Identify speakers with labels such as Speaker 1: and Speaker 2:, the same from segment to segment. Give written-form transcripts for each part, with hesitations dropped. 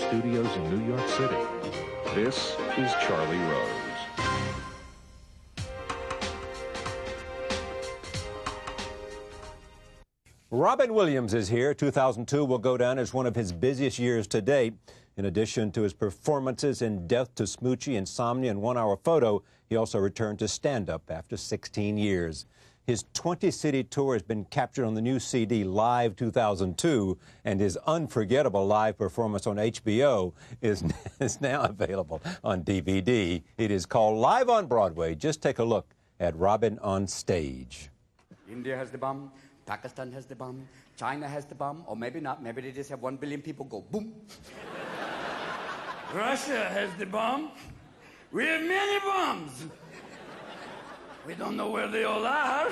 Speaker 1: studios in New York City. This is Charlie Rose.
Speaker 2: Robin Williams is here. 2002 will go down as one of his busiest years to date. In addition to his performances in Death to Smoochy, Insomnia, and 1 Hour Photo, he also returned to stand-up after 16 years. His 20-city tour has been captured on the new CD, Live 2002, and his unforgettable live performance on HBO is now available on DVD. It is called Live on Broadway. Just take a look at Robin on stage.
Speaker 3: India has the bomb, Pakistan has the bomb, China has the bomb, or maybe not. Maybe they just have 1 billion people go boom. Russia has the bomb. We have many bombs. We don't know where they all are.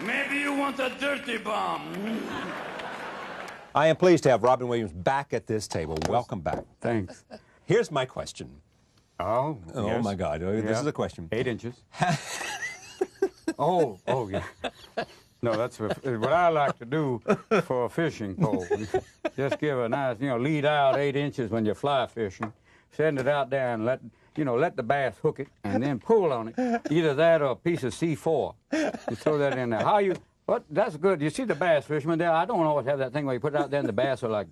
Speaker 3: Maybe you want a dirty bomb.
Speaker 2: I am pleased to have Robin Williams back at this table. Welcome back.
Speaker 3: Thanks.
Speaker 2: Here's my question.
Speaker 3: Oh, yes.
Speaker 2: My God. This is a question.
Speaker 3: 8 inches. Oh, yeah. No, that's what I like to do for a fishing pole. Just give a nice, lead out 8 inches when you fly fishing. Send it out there and let the bass hook it and then pull on it. Either that or a piece of C4. You throw that in there. That's good. You see the bass fishermen there? I don't always have that thing where you put it out there and the bass are like,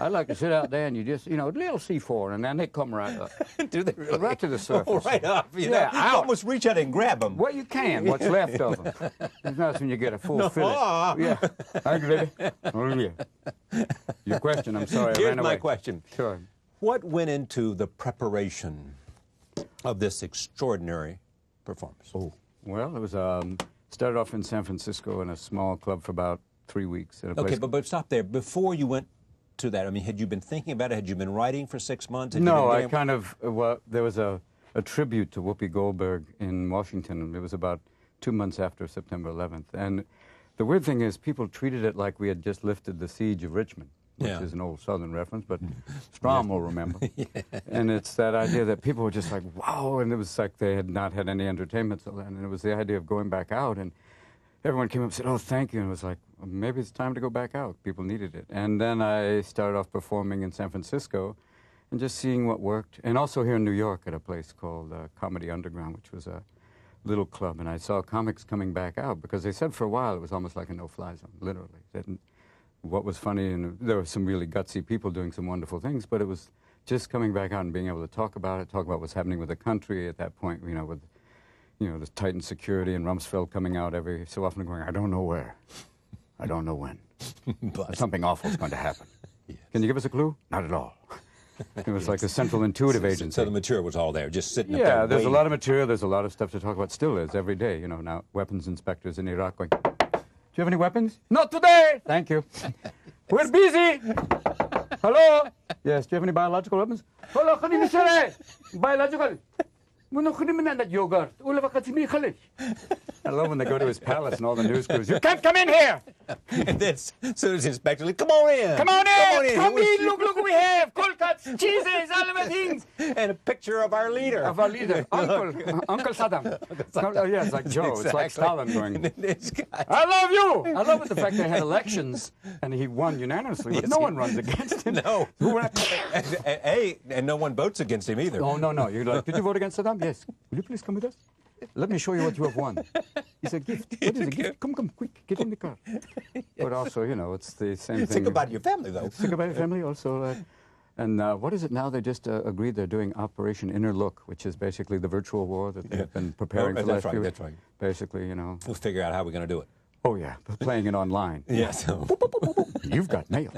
Speaker 3: I like to sit out there and you just, little C4 and then they come right up.
Speaker 2: Do they really?
Speaker 3: Right to the surface.
Speaker 2: Oh, right up. You almost reach out and grab them.
Speaker 3: Well, you can. What's left of them. It's nice when you get a full fillet. Yeah. Thank you, lady. Oh, yeah. Your question, I'm sorry.
Speaker 2: Here's my question.
Speaker 3: Sure.
Speaker 2: What went into the preparation of this extraordinary performance?
Speaker 3: Oh, well, it was started off in San Francisco in a small club for about 3 weeks.
Speaker 2: Okay, but stop there. Before you went to that, I mean, had you been thinking about it? Had you been writing for 6 months?
Speaker 3: No, I kind of, there was a tribute to Whoopi Goldberg in Washington. It was about 2 months after September 11th. And the weird thing is people treated it like we had just lifted the siege of Richmond, which is an old Southern reference, but Strom will remember. And it's that idea that people were just like, wow, and it was like they had not had any entertainment till then. And it was the idea of going back out, and everyone came up and said, oh, thank you. And it was like, well, maybe it's time to go back out. People needed it. And then I started off performing in San Francisco and just seeing what worked. And also here in New York at a place called Comedy Underground, which was a little club. And I saw comics coming back out because they said for a while it was almost like a no-fly zone, literally. What was funny, and there were some really gutsy people doing some wonderful things, but it was just coming back out and being able to talk about it, talk about what's happening with the country at that point, with, the tightened security and Rumsfeld coming out every so often going, I don't know where, I don't know when, but something awful is going to happen. Yes. Can you give us a clue? Not at all. It was like a central intuitive agency.
Speaker 2: So the material was all there, just sitting up there.
Speaker 3: Yeah, there's a lot of material, there's a lot of stuff to talk about, still is, every day, now weapons inspectors in Iraq going, do you have any weapons? Not today! Thank you. We're busy! Hello? Yes, do you have any biological weapons? Hello, biological. Yogurt. I love when they go to his palace and all the news crews, you can't come in here!
Speaker 2: And then as soon as the inspector said, come on in!
Speaker 3: Come on in! Come in! Look what we have! Cold cuts, cheeses, all of the things!
Speaker 2: And a picture of our leader.
Speaker 3: Of our leader, Uncle Saddam. Oh, yeah, it's like Joe. Exactly. It's like Stalin going, I love you! I love it, the fact they had elections and he won unanimously, but no one runs against him.
Speaker 2: No. And no one votes against him either.
Speaker 3: Oh, no. You're like, did you vote against Saddam? Yes. Will you please come with us? Let me show you what you have won. It's a gift. What is a gift? Come, quick, get in the car. Yes. But also, it's the same thing.
Speaker 2: Think about your family, though.
Speaker 3: Think about your family also. And what is it now? They just agreed they're doing Operation Inner Look, which is basically the virtual war that they've been preparing for the last few weeks.
Speaker 2: That's right.
Speaker 3: Basically,
Speaker 2: We'll figure out how we're going to do it.
Speaker 3: Oh, yeah, playing it online.
Speaker 2: Yes.
Speaker 3: You've got mail.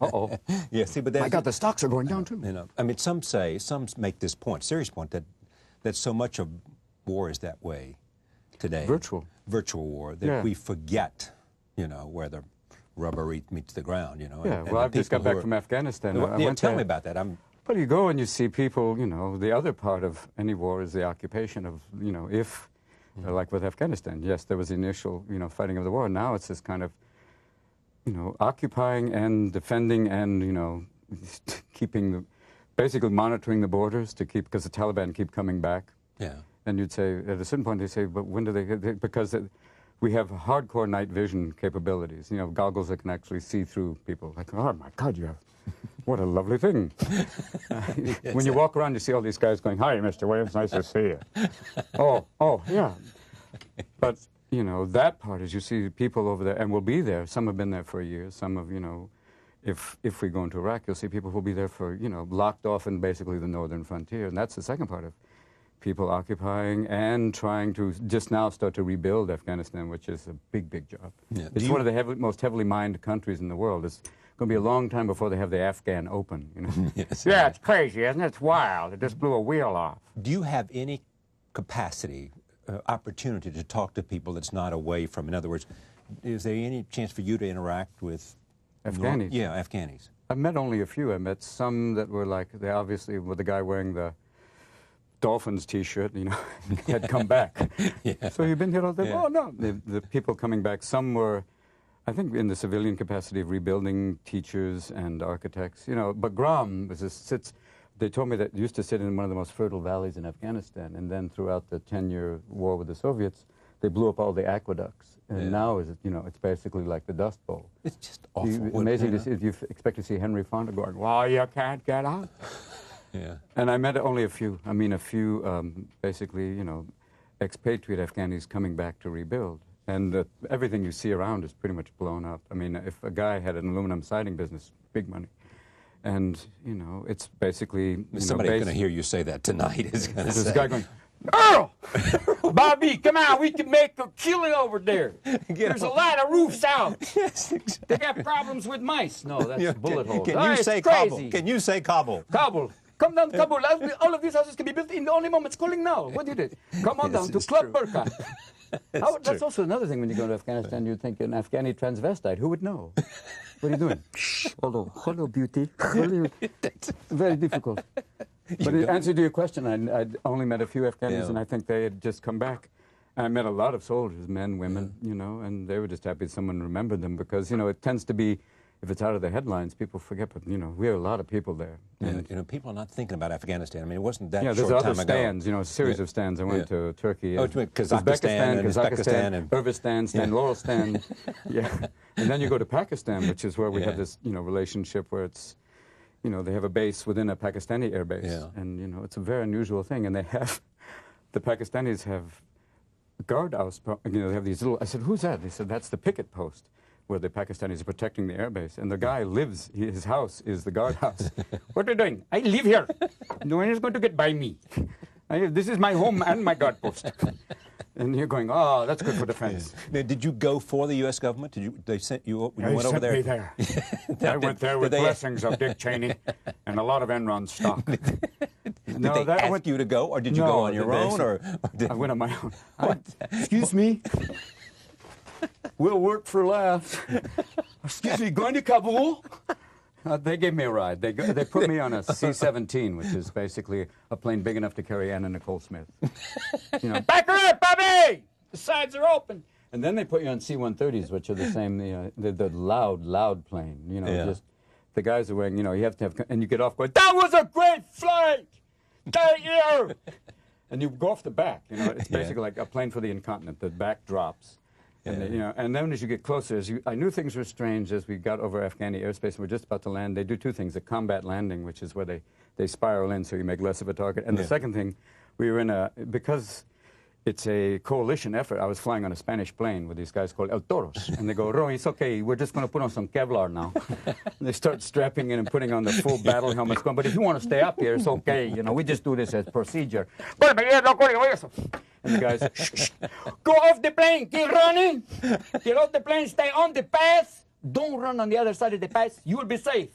Speaker 3: Uh-oh.
Speaker 2: Yeah, see, but
Speaker 3: my God, the stocks are going down, too.
Speaker 2: I mean, some make this point, serious point, that so much of war is that way today.
Speaker 3: Virtual
Speaker 2: war, that we forget, where the rubber meets the ground,
Speaker 3: Yeah, well, I've just got back from Afghanistan.
Speaker 2: Tell me about that.
Speaker 3: Well, you go and you see people, the other part of any war is the occupation of, if... like with Afghanistan, yes, there was the initial, fighting of the war. Now it's this kind of, occupying and defending and, keeping basically monitoring the borders to keep, because the Taliban keep coming back.
Speaker 2: Yeah.
Speaker 3: And you'd say, at a certain point, they say, but when do they, because we have hardcore night vision capabilities. You know, goggles that can actually see through people. Like, oh my God, you have, what a lovely thing. When you walk around, you see all these guys going, "Hi, Mr. Williams, nice to see you." oh, yeah. But, you know, that part is you see people over there, and will be there. Some have been there for years. Some have, you know, if we go into Iraq, you'll see people who'll be there for, you know, locked off in basically the northern frontier. And that's the second part of people occupying and trying to just now start to rebuild Afghanistan, which is a big, big job. Yeah. It's one of the most heavily mined countries in the world. It's going to be a long time before they have the Afghan Open. You know?
Speaker 4: Yes. Yeah, it's crazy, isn't it? It's wild. It just blew a wheel off.
Speaker 2: Do you have any capacity, opportunity to talk to people that's not away from? In other words, is there any chance for you to interact with
Speaker 3: Afghanis?
Speaker 2: Yeah, Afghanis.
Speaker 3: I've met only a few. I met some that were like, they obviously were the guy wearing the Dolphins T-shirt, you know, had come back. Yeah. So you've been here all day? Yeah. Oh, no. The people coming back, some were, I think, in the civilian capacity of rebuilding teachers and architects, you know. But Gram sits, they told me that used to sit in one of the most fertile valleys in Afghanistan, and then throughout the 10-year war with the Soviets, they blew up all the aqueducts. And now, you know, it's basically like the Dust Bowl.
Speaker 2: It's just awful.
Speaker 3: Amazing to see. You expect to see Henry Fonda going, "Well, you can't get out." Yeah. And I met only a few. I mean, a few, basically, you know, expatriate Afghanis coming back to rebuild. And everything you see around is pretty much blown up. I mean, if a guy had an aluminum siding business, big money. And, you know, it's basically...
Speaker 2: Somebody's going to hear you say that tonight. Is going to say.
Speaker 3: This guy going,
Speaker 4: "Earl! Bobby, come on, we can make a killing over there. There's a lot of roofs out.
Speaker 2: Yes, exactly.
Speaker 4: They got problems with mice."
Speaker 3: No, that's bullet holes.
Speaker 2: Can you say Kabul? Can you say Kabul?
Speaker 4: Kabul. Come down to Kabul. All of these houses can be built in the only moment it's cooling now. What do you do? Come on down to Club Burqa.
Speaker 3: That's also another thing when you go to Afghanistan, you think an Afghani transvestite. Who would know? What are you doing? Hello, beauty. Very difficult. But in answer to your question, I'd only met a few Afghanis, and I think they had just come back. I met a lot of soldiers, men, women, you know, and they were just happy someone remembered them because, you know, it tends to be, if it's out of the headlines, people forget, but, you know, we have a lot of people there.
Speaker 2: And, you know, people are not thinking about Afghanistan. I mean, it wasn't that
Speaker 3: short
Speaker 2: time ago.
Speaker 3: Yeah, there's other stands, you know, a series of stands. I went to Turkey.
Speaker 2: Oh, Kazakhstan,
Speaker 3: Uzbekistan, Urvistan, Loralstan. Yeah. And then you go to Pakistan, which is where we have this, you know, relationship where it's, you know, they have a base within a Pakistani air base. Yeah. And, you know, it's a very unusual thing. And they have, the Pakistanis have guardhouse, you know, they have these little, I said, "Who's that?" They said, "That's the picket post where the Pakistanis are protecting the airbase." And the guy lives, his house is the guardhouse.
Speaker 4: "What are you doing? I live here. No one is going to get by me. This is my home and my guard post."
Speaker 3: And you're going, "Oh, that's good for defense."
Speaker 2: Now, did you go for the U.S. government? They sent you? You went over there?
Speaker 4: Me there. I went there with blessings of Dick Cheney and a lot of Enron stock.
Speaker 2: Did they ask you to go, or did you go on your own? Or
Speaker 3: I went on my own.
Speaker 4: Excuse me. We'll work for laughs. Excuse me, going to Kabul?
Speaker 3: They gave me a ride. They put me on a C-17, which is basically a plane big enough to carry Anna Nicole Smith. You know,
Speaker 4: "Back her up, Bobby! The sides are open."
Speaker 3: And then they put you on C-130s, which are the same, the loud plane. You know, just the guys are wearing, you know, you have to have, and you get off going, "That was a great flight! Thank you!" And you go off the back. You know, it's basically like a plane for the incontinent. The back drops. And, you know, and then as you get closer, I knew things were strange as we got over Afghani airspace and we're just about to land. They do two things: a combat landing, which is where they spiral in so you make less of a target. And the second thing, we were in because it's a coalition effort, I was flying on a Spanish plane with these guys called El Toros. And they go, "Roy, it's okay, we're just going to put on some Kevlar now." And they start strapping in and putting on the full battle helmets. Going, "But if you want to stay up here, it's okay. You know, we just do this as procedure." And the guys, "Shh,
Speaker 4: go off the plane, keep running. Get off the plane, stay on the path. Don't run on the other side of the path. You will be safe.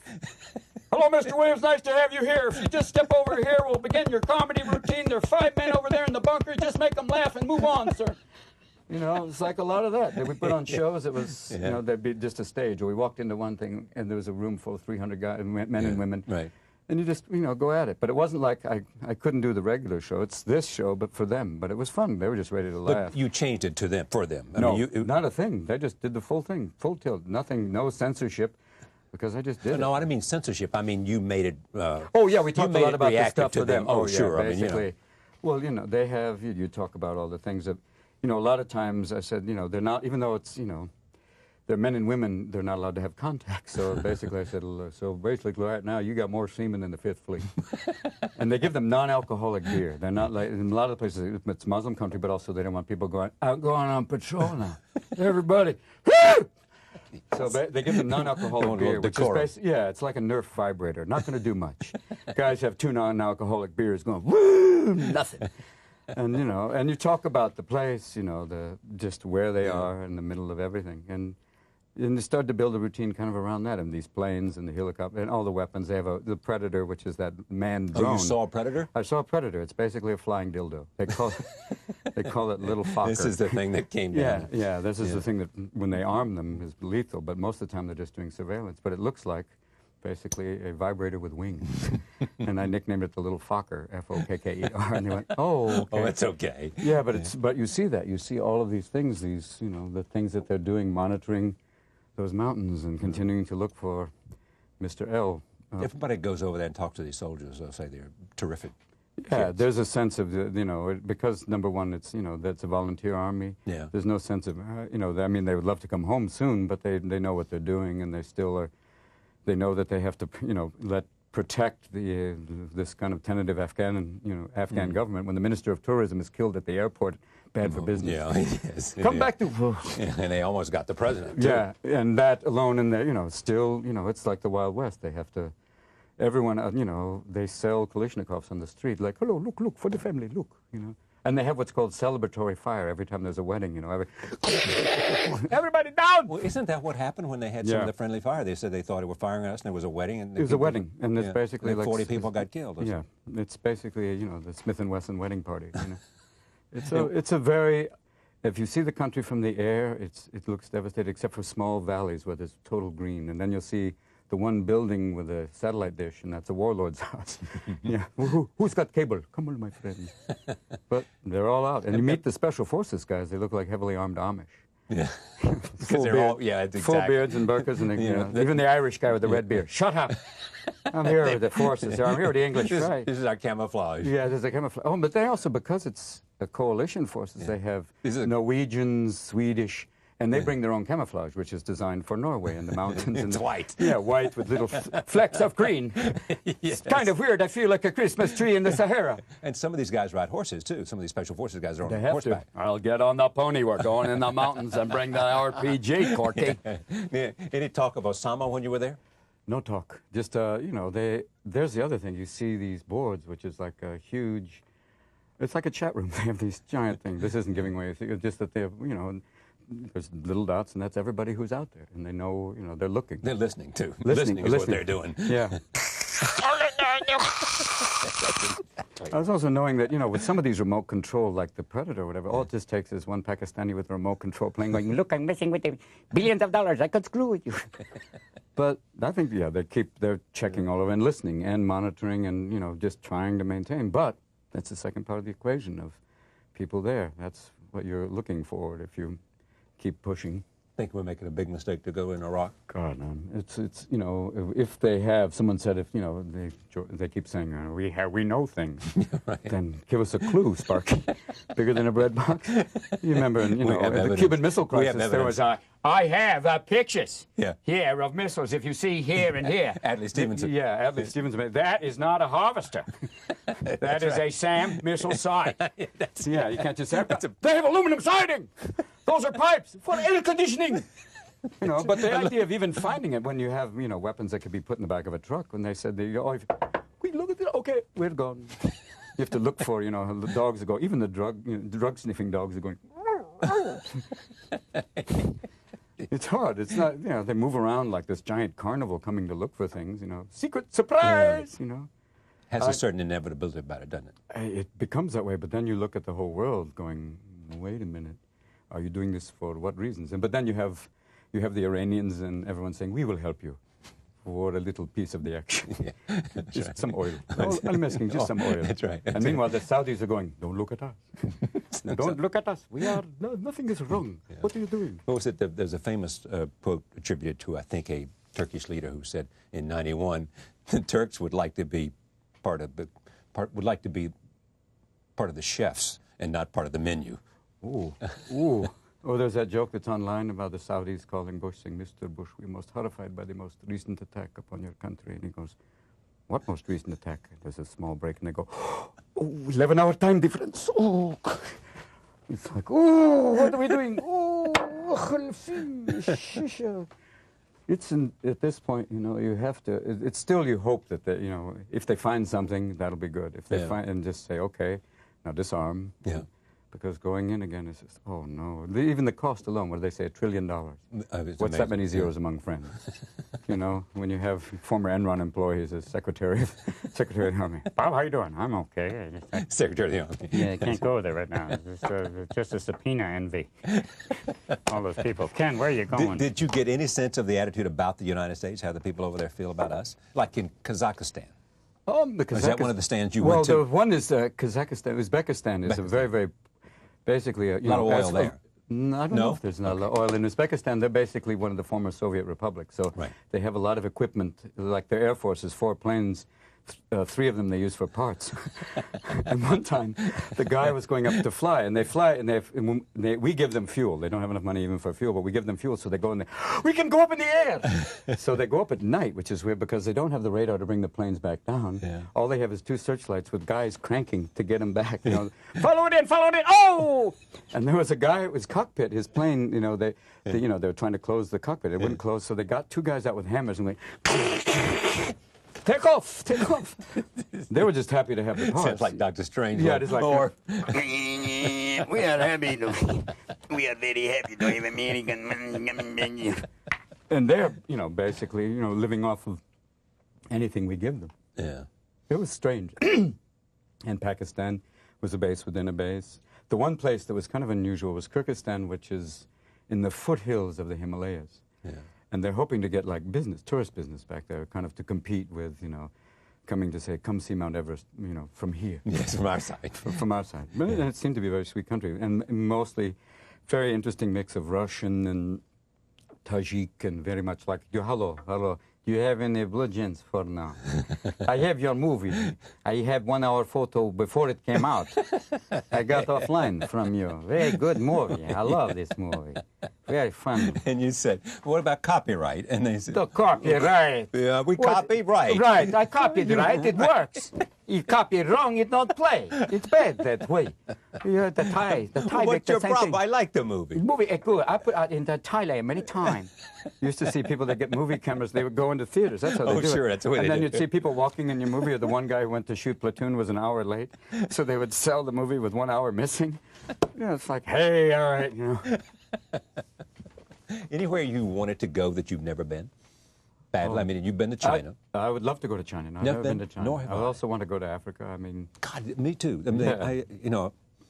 Speaker 4: Hello, Mr. Williams, nice to have you here. If you just step over here, we'll begin your comedy routine. There are 5 men over there in the bunker. Just make them laugh and move on, sir."
Speaker 3: You know, it's like a lot of that. We put on shows. It was, you know, there'd be just a stage. Or we walked into one thing, and there was a room full of 300 guys, men and women.
Speaker 2: Right.
Speaker 3: And you just, you know, go at it. But it wasn't like I couldn't do the regular show. It's this show, but for them. But it was fun. They were just ready to laugh.
Speaker 2: But you changed it to them, for them. I
Speaker 3: No,
Speaker 2: mean,
Speaker 3: not a thing. They just did the full thing, full tilt. Nothing, no censorship, because I just did it.
Speaker 2: No, I don't mean censorship. I mean, you made it...
Speaker 3: oh, yeah, we talked a lot about the stuff
Speaker 2: to
Speaker 3: for them.
Speaker 2: Oh,
Speaker 3: yeah,
Speaker 2: sure.
Speaker 3: basically.
Speaker 2: I mean, you know.
Speaker 3: Well, you know, they have, you talk about all the things that, you know, a lot of times I said, you know, they're not, even though it's, you know, they're men and women, they're not allowed to have contact. So basically I said, so basically right now you got more semen than the Fifth Fleet. And they give them non-alcoholic beer. They're not like, in a lot of places, it's Muslim country, but also they don't want people going on patrol now. Everybody. So they give them non-alcoholic beer, which is basically, yeah, it's like a Nerf vibrator. Not going to do much. Guys have 2 non-alcoholic beers going, woo, nothing. And, you know, and you talk about the place, you know, just where they are in the middle of everything. And they started to build a routine kind of around that, and these planes and the helicopter and all the weapons. They have the Predator, which is that manned drone.
Speaker 2: Oh, you saw a Predator?
Speaker 3: I saw a Predator. It's basically a flying dildo. They call it Little Fokker.
Speaker 2: This is the thing that came down.
Speaker 3: Yeah, this is the thing that when they arm them is lethal, but most of the time they're just doing surveillance. But it looks like basically a vibrator with wings. And I nicknamed it the Little Fokker, F-O-K-K-E-R, and they went, oh, okay.
Speaker 2: Oh, it's okay.
Speaker 3: Yeah, but you see that. You see all of these things, you know, the things that they're doing, monitoring those mountains and continuing to look for Mr. L.
Speaker 2: Everybody goes over there and talks to these soldiers. They'll say they're terrific.
Speaker 3: Yeah,
Speaker 2: kids.
Speaker 3: there's a sense of, you know, because number one, it's, you know, that's a volunteer army.
Speaker 2: Yeah.
Speaker 3: There's no sense of, you know, I mean, they would love to come home soon, but they know what they're doing, and they still are, they know that they have to, you know, protect this kind of tentative Afghan government. When the Minister of Tourism is killed at the airport, bad for business.
Speaker 2: Yeah, yes.
Speaker 3: Come back to...
Speaker 2: Yeah, and they almost got the president, too.
Speaker 3: Yeah, and that alone, and you know, still, you know, it's like the Wild West. They have to, everyone, you know, they sell Kalashnikovs on the street, like, hello, look, for the family, look, you know. And they have what's called celebratory fire every time there's a wedding, you know. Everybody down!
Speaker 2: Well, isn't that what happened when they had some of the friendly fire? They said they thought they were firing at us, and there was a wedding. And
Speaker 3: it was a wedding, and it's basically
Speaker 2: and
Speaker 3: like
Speaker 2: 40 people got killed.
Speaker 3: Yeah, it's basically, you know, the Smith & Wesson wedding party, you know. It's a very, if you see the country from the air, it looks devastated, except for small valleys where there's total green. And then you'll see the one building with a satellite dish, and that's a warlord's house. Yeah, who's got cable? Come on, my friend. But they're all out. And you meet the special forces guys. They look like heavily armed Amish.
Speaker 2: Yeah.
Speaker 3: Full beards and burqas, and you know, even the Irish guy with the red beard. Shut up! I'm here with the forces. I'm here with the English.
Speaker 2: This is our camouflage.
Speaker 3: Yeah, there's a camouflage. Oh, but they also, because it's a coalition forces, they have Norwegians, Swedish, and they bring their own camouflage, which is designed for Norway and the mountains.
Speaker 2: It's white.
Speaker 3: Yeah, white with little flecks of green. It's kind of weird. I feel like a Christmas tree in the Sahara.
Speaker 2: And some of these guys ride horses, too. Some of these special forces guys are on horseback.
Speaker 4: I'll get on the pony. We're going in the mountains and bring the RPG, Corky.
Speaker 2: Yeah. Any talk of Osama when you were there?
Speaker 3: No talk. Just, you know, there's the other thing. You see these boards, which is like a huge, it's like a chat room. They have these giant things. This isn't giving away. It's just that they have, you know, there's little dots, and that's everybody who's out there. And they know, you know, they're looking.
Speaker 2: They're listening, too.
Speaker 3: Listening
Speaker 2: is what they're doing.
Speaker 3: Yeah. I was also knowing that, you know, with some of these remote control, like the Predator or whatever, all it just takes is one Pakistani with a remote control plane going, look, I'm messing with the billions of dollars. I could screw with you. But I think, yeah, they're checking all over and listening and monitoring and, you know, just trying to maintain. But that's the second part of the equation of people there. That's what you're looking for if you keep pushing.
Speaker 2: I think we're making a big mistake to go in Iraq.
Speaker 3: God, no. It's you know, if they have, someone said, if, you know, they keep saying, we know things, right. Then give us a clue, Sparky. Bigger than a bread box. You remember, you know, the Cuban Missile Crisis, there was
Speaker 4: I have pictures
Speaker 2: here
Speaker 4: of missiles, if you see here and here.
Speaker 2: Adlai Stevenson.
Speaker 3: Yeah, Adlai Stevenson.
Speaker 4: That is not a harvester. That is a SAM missile sight.
Speaker 3: Yeah, you can't just say
Speaker 4: they have aluminum siding. Those are pipes for air conditioning.
Speaker 3: You know, but the idea of even finding it when you have, you know, weapons that could be put in the back of a truck, when they said, we look at it, okay, we're gone. You have to look for, you know, the dogs that go, even the drug-sniffing dogs are going, It's hard. It's not, you know, they move around like this giant carnival coming to look for things, you know. Secret surprise, you know.
Speaker 2: Has a certain inevitability about it, doesn't it?
Speaker 3: It becomes that way, but then you look at the whole world going, wait a minute. Are you doing this for what reasons? But then you have the Iranians and everyone saying, we will help you for a little piece of the action. Yeah. Just right. Some oil. I'm asking, just some oil.
Speaker 2: That's right.
Speaker 3: And meanwhile, the Saudis are going, don't look at us. Don't look at us. Nothing is wrong. Yeah. What are you doing?
Speaker 2: What was it? There's a famous quote attributed to, I think, a Turkish leader who said in '91, the Turks would like to be part of the chefs and not part of the menu.
Speaker 3: Ooh, ooh. Oh, there's that joke that's online about the Saudis calling Bush, saying, Mr. Bush, we're most horrified by the most recent attack upon your country. And he goes, what most recent attack? There's a small break, and they go, oh, 11-hour time difference. Oh, it's like, oh, what are we doing? Oh, it's at this point, you know, you have to, it's still you hope that, you know, if they find something, that'll be good. If they find, and just say, okay, now disarm.
Speaker 2: Yeah.
Speaker 3: Because going in again is just, oh no. Even the cost alone, what do they say, $1 trillion? What's
Speaker 2: amazing.
Speaker 3: that many zeros among friends? You know, when you have former Enron employees as Secretary of the Army. Bob, how you doing? I'm okay.
Speaker 2: Secretary of the Army.
Speaker 5: Yeah, I can't go there right now. It's just a subpoena envy. All those people. Ken, where are you going?
Speaker 2: Did you get any sense of the attitude about the United States, how the people over there feel about us? Like in Kazakhstan?
Speaker 3: Is
Speaker 2: that one of the stands you went to?
Speaker 3: Well, the one is Kazakhstan. Uzbekistan is a very, very, basically, a
Speaker 2: lot of oil there.
Speaker 3: I don't know if there's not a lot of oil in Uzbekistan. They're basically one of the former Soviet republics, so they have a lot of equipment, like their Air Force is 4 planes. 3 of them they use for parts. And one time, the guy was going up to fly, and they fly, and we give them fuel. They don't have enough money even for fuel, but we give them fuel, so they go in there. We can go up in the air! So they go up at night, which is weird because they don't have the radar to bring the planes back down. Yeah. All they have is 2 searchlights with guys cranking to get them back. You know, follow it in, oh! And there was a guy at his cockpit, his plane. You know, they were trying to close the cockpit. It wouldn't close, so they got 2 guys out with hammers and they. Take off! Take off! They were just happy to have the parts.
Speaker 2: Sounds like Dr. Strange.
Speaker 3: Yeah, it's like...
Speaker 5: We are happy we are very happy to have American...
Speaker 3: And they're, basically, living off of anything we give them.
Speaker 2: Yeah.
Speaker 3: It was strange. And Pakistan was a base within a base. The one place that was kind of unusual was Kyrgyzstan, which is in the foothills of the Himalayas. Yeah. And they're hoping to get, like, tourist business back there, kind of to compete with, coming to say, come see Mount Everest, from here.
Speaker 2: Yes, from our side.
Speaker 3: From our side. But it seemed to be a very sweet country. And mostly very interesting mix of Russian and Tajik and very much like, hello, do you have any blue jeans for now? I have your movie. I have 1-hour photo before it came out. I got offline from you. Very good movie. I love this movie. Very fun.
Speaker 2: And you said, what about copyright? And they said,
Speaker 5: the copyright.
Speaker 2: Yeah, we copy right.
Speaker 5: Right, I copied right. It works. You copy wrong, it don't play. It's bad that way. Yeah, the Thai
Speaker 2: what's your problem? I like the movie.
Speaker 5: The movie is good. I put out in the Thailand many times.
Speaker 3: You used to see people that get movie cameras, they would go into theaters. That's how they do
Speaker 2: sure,
Speaker 3: it.
Speaker 2: That's the way
Speaker 3: and
Speaker 2: they
Speaker 3: then
Speaker 2: do
Speaker 3: you'd see people walking in your movie, or the one guy who went to shoot Platoon was an hour late, so they would sell the movie with 1 hour missing. It's like, hey, all right,
Speaker 2: Anywhere you wanted to go that you've never been? I mean, you've been to China.
Speaker 3: I would love to go to China. No, I've never been to China.
Speaker 2: Nor have
Speaker 3: I also want to go to Africa. I mean,
Speaker 2: God, me too.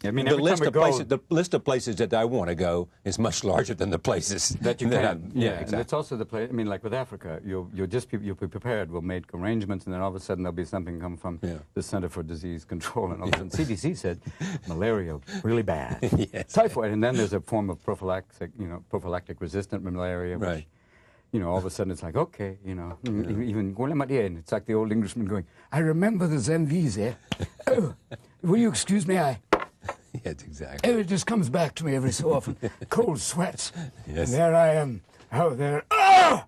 Speaker 2: I mean,
Speaker 3: the
Speaker 2: list of places that I want to go is much larger than the places
Speaker 3: that you can.
Speaker 2: Exactly.
Speaker 3: And it's also the place. I mean, like with Africa, you'll be prepared. We'll make arrangements, and then all of a sudden there'll be something come from the Center for Disease Control, and all of a sudden CDC said malaria really bad, typhoid, and then there's a form of prophylactic resistant malaria, which, all of a sudden it's like, okay, even it's like the old Englishman going, I remember the Zemvis, eh? Oh, will you excuse me?
Speaker 2: Yes, exactly.
Speaker 3: It just comes back to me every so often. Cold sweats.
Speaker 2: Yes.
Speaker 3: And there I am. Out there. Oh!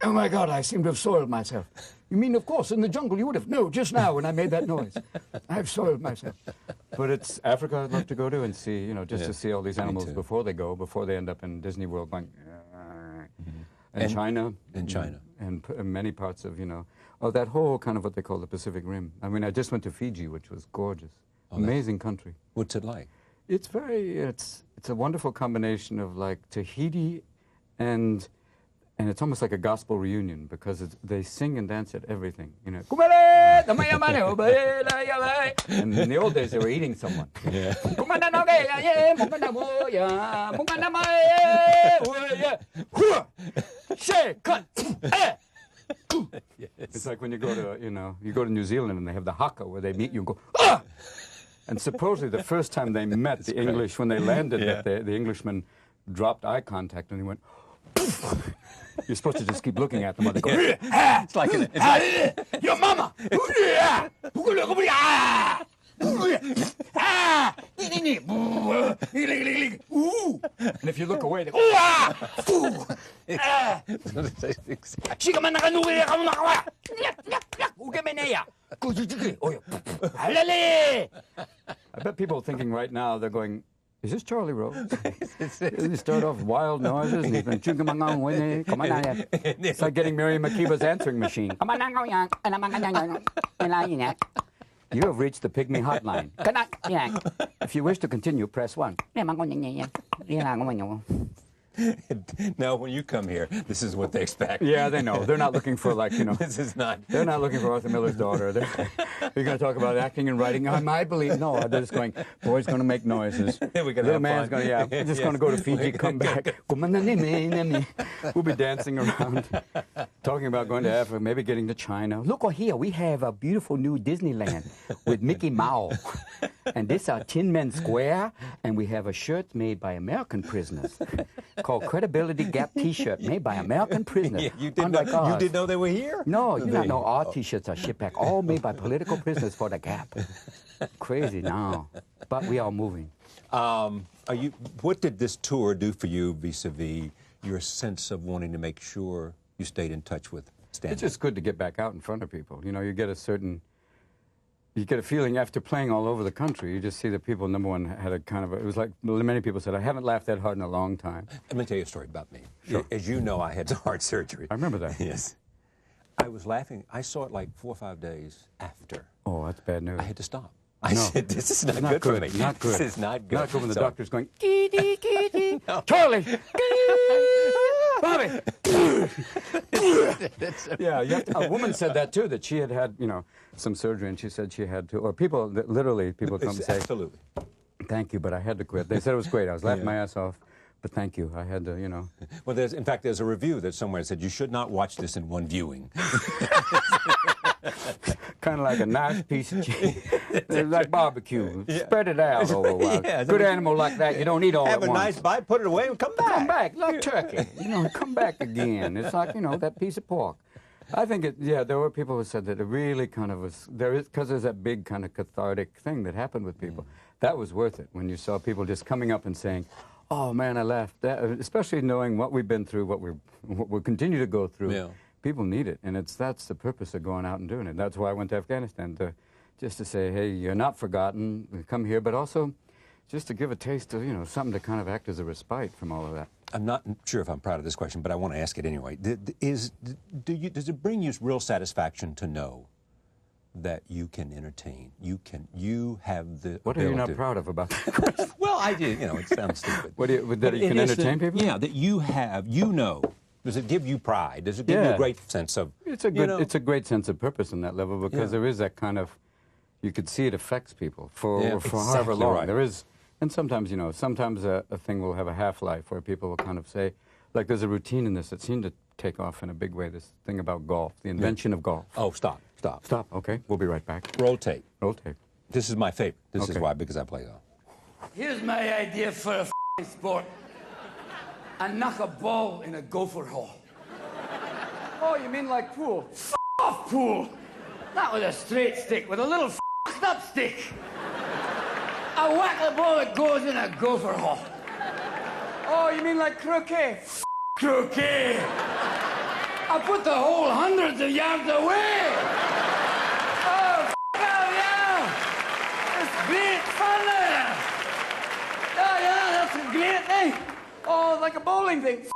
Speaker 3: Oh, my God, I seem to have soiled myself. You mean, of course, in the jungle you would have. No, just now when I made that noise. I've soiled myself. But it's Africa I'd love to go to and see, to see all these animals before they end up in Disney World going, and China.
Speaker 2: In China.
Speaker 3: And many parts of, that whole kind of what they call the Pacific Rim. I mean, I just went to Fiji, which was gorgeous. Amazing country.
Speaker 2: What's it like?
Speaker 3: It's a wonderful combination of like Tahiti and it's almost like a gospel reunion because they sing and dance at everything. And in the old days they were eating someone. Yeah. It's like when you go to New Zealand and they have the haka where they meet you and go, ah! And supposedly the first time they met the English, when they landed, the Englishman dropped eye contact and he went, poof. You're supposed to just keep looking at them while they go, it's like your mama!
Speaker 4: Ah! Ooh! And if you look away, they go, ooh, ah! Foo! Ah! Siga man nakanuwi ka makawa! Ugemeneya! Halale! I bet people thinking right now, they're going, is this Charlie Rose? They start off with wild noises, and he's been it's like getting Mary McKeeva's answering machine. You have reached the Pygmy Hotline. If you wish to continue, press 1.
Speaker 2: Now, when you come here, this is what they expect.
Speaker 4: Yeah, they know. They're not looking for, like, you know.
Speaker 2: This is not.
Speaker 4: They're not looking for Arthur Miller's daughter. You're going to talk about acting and writing. I believe. No, they're just going, boy's going to make noises.
Speaker 2: Little
Speaker 4: man's going to, yeah, we're just going to go to Fiji, come back. We'll be dancing around, talking about going to Africa, maybe getting to China. Look here, we have a beautiful new Disneyland with Mickey Mouse. And this is Tiananmen Square, and we have a shirt made by American prisoners called Credibility Gap T-shirt made by American prisoners.
Speaker 2: Yeah, you didn't know they were here?
Speaker 4: No, you don't know our T-shirts are shipped back, all made by political prisoners for the Gap. Crazy now, but we are moving.
Speaker 2: What did this tour do for you vis-a-vis your sense of wanting to make sure you stayed in touch with stand-up?
Speaker 4: It's just good to get back out in front of people. You know, you get a feeling after playing all over the country. You just see that people, number one, had a kind of it was like many people said, I haven't laughed that hard in a long time.
Speaker 2: Let me tell you a story about me.
Speaker 4: Sure.
Speaker 2: As you know, I had heart surgery.
Speaker 4: I remember that.
Speaker 2: Yes. I was laughing. I saw it like 4 or 5 days after.
Speaker 4: Oh, that's bad news.
Speaker 2: I had to stop. I
Speaker 4: No.
Speaker 2: said, this is not,
Speaker 4: Not
Speaker 2: good for
Speaker 4: good.
Speaker 2: me.
Speaker 4: Not good.
Speaker 2: This is not good.
Speaker 4: Not good when the
Speaker 2: So-
Speaker 4: doctor's going, kitty, kitty. Charlie! Bobby! Yeah, a woman said that too, that she had, you know, some surgery, and she said she had to, or people, literally, people come and say,
Speaker 2: Absolutely.
Speaker 4: thank you, but I had to quit. They said it was great. I was laughing my ass off, but thank you. I had to, you know.
Speaker 2: Well, in fact, there's a review that somewhere said you should not watch this in one viewing.
Speaker 4: Kind of like a nice piece of cheese. It's like barbecue. Spread it out over a while.
Speaker 2: Yeah,
Speaker 4: Good animal like that, you don't eat all
Speaker 2: Have
Speaker 4: at
Speaker 2: a
Speaker 4: once.
Speaker 2: nice bite, put it away, and come back.
Speaker 4: Come back, like turkey. You know, come back again. It's like, you know, that piece of pork. I think there were people who said that it really kind of was, because there's that big kind of cathartic thing that happened with people. That was worth it when you saw people just coming up and saying, oh man, I laughed. Especially knowing what we've been through, what we continue to go through.
Speaker 2: Yeah.
Speaker 4: People need it, and that's the purpose of going out and doing it. That's why I went to Afghanistan, just to say, hey, you're not forgotten, come here, but also just to give a taste of, you know, something to kind of act as a respite from all of that.
Speaker 2: I'm not sure if I'm proud of this question, but I want to ask it anyway. Does it bring you real satisfaction to know that you can entertain? You have the
Speaker 4: What are you not
Speaker 2: ability-
Speaker 4: proud of about that?
Speaker 2: Well, I do. You know, it sounds stupid.
Speaker 4: That you can entertain people?
Speaker 2: Yeah, that you have. You know. Does it give you pride? Does it give you a great sense of?
Speaker 4: It's a good. It's a great sense of purpose on that level because there is that kind of. You could see it affects people for however
Speaker 2: exactly
Speaker 4: long.
Speaker 2: right.
Speaker 4: There is, and sometimes sometimes a thing will have a half-life where people will kind of say, like there's a routine in this that seemed to take off in a big way. This thing about golf, the invention of golf.
Speaker 2: Oh, stop.
Speaker 4: Stop. Okay, we'll be right back.
Speaker 2: Roll tape.
Speaker 4: Roll tape.
Speaker 2: This is my favorite. This is
Speaker 4: Okay.
Speaker 2: why, because I play golf.
Speaker 6: Here's my idea for a f***ing sport. I knock a ball in a gopher hole.
Speaker 4: Oh, you mean like pool?
Speaker 6: Off pool. Not with a straight stick, with a little f***ed up stick. I whack the ball that goes in a gopher hole.
Speaker 4: Oh, you mean like croquet?
Speaker 6: Croquet. I put the hole hundreds of yards away. Oh, yeah. It's great fun there. Oh, yeah, that's a great thing.
Speaker 4: Oh, like a bowling thing.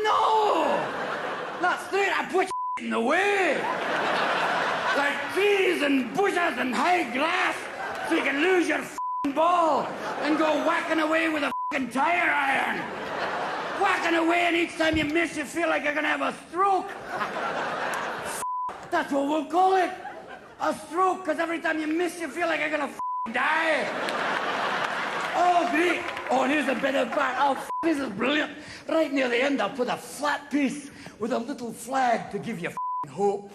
Speaker 6: No! Not straight, I put in the way. Like trees and bushes and high grass, so you can lose your ball and go whacking away with a tire iron. Whacking away, and each time you miss, you feel like you're gonna have a stroke. That's what we'll call it. A stroke, because every time you miss, you feel like you're gonna die. Oh, great. Oh, and here's a bit of back. Oh, this is brilliant. Right near the end, I'll put a flat piece with a little flag to give you hope.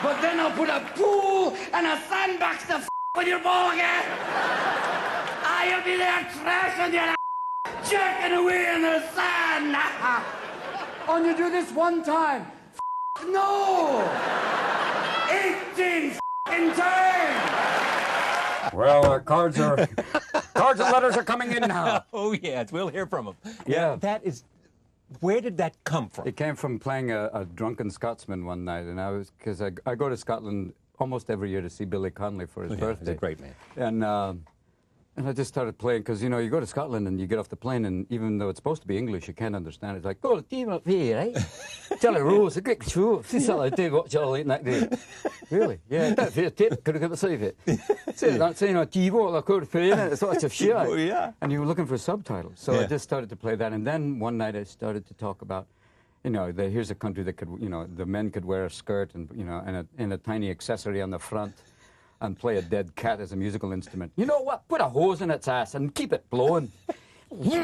Speaker 6: But then I'll put a pool and a sandbox to with your ball again. You'll be there trashing your jerking away in the sand.
Speaker 4: Oh, you do this one time.
Speaker 6: No! 18 f***ing time.
Speaker 4: Well, cards and letters are coming in now.
Speaker 2: Oh, yes, we'll hear from him.
Speaker 3: Yeah.
Speaker 2: That is, where did that come from?
Speaker 3: It came from playing a drunken Scotsman one night, and because I go to Scotland almost every year to see Billy Connolly for his birthday.
Speaker 2: He's a great man.
Speaker 3: And I just started playing, because, you know, you go to Scotland and you get off the plane, and even though it's supposed to be English, you can't understand it. It's like, go to team up here, right? Charlie Rose, a great show. See something I do, what Charlie that day. Really? Yeah, that's it. Could have got the save it. Say that's, you know, TiVo, I could pay in it. It's lots of shit.
Speaker 2: Oh, yeah.
Speaker 3: And you were looking for subtitles. So I just started to play that. And then one night I started to talk about, you know, here's a country that could, you know, the men could wear a skirt and, you know, and a tiny accessory on the front, and play a dead cat as a musical instrument. You know what? Put a hose in its ass and keep it blowing. And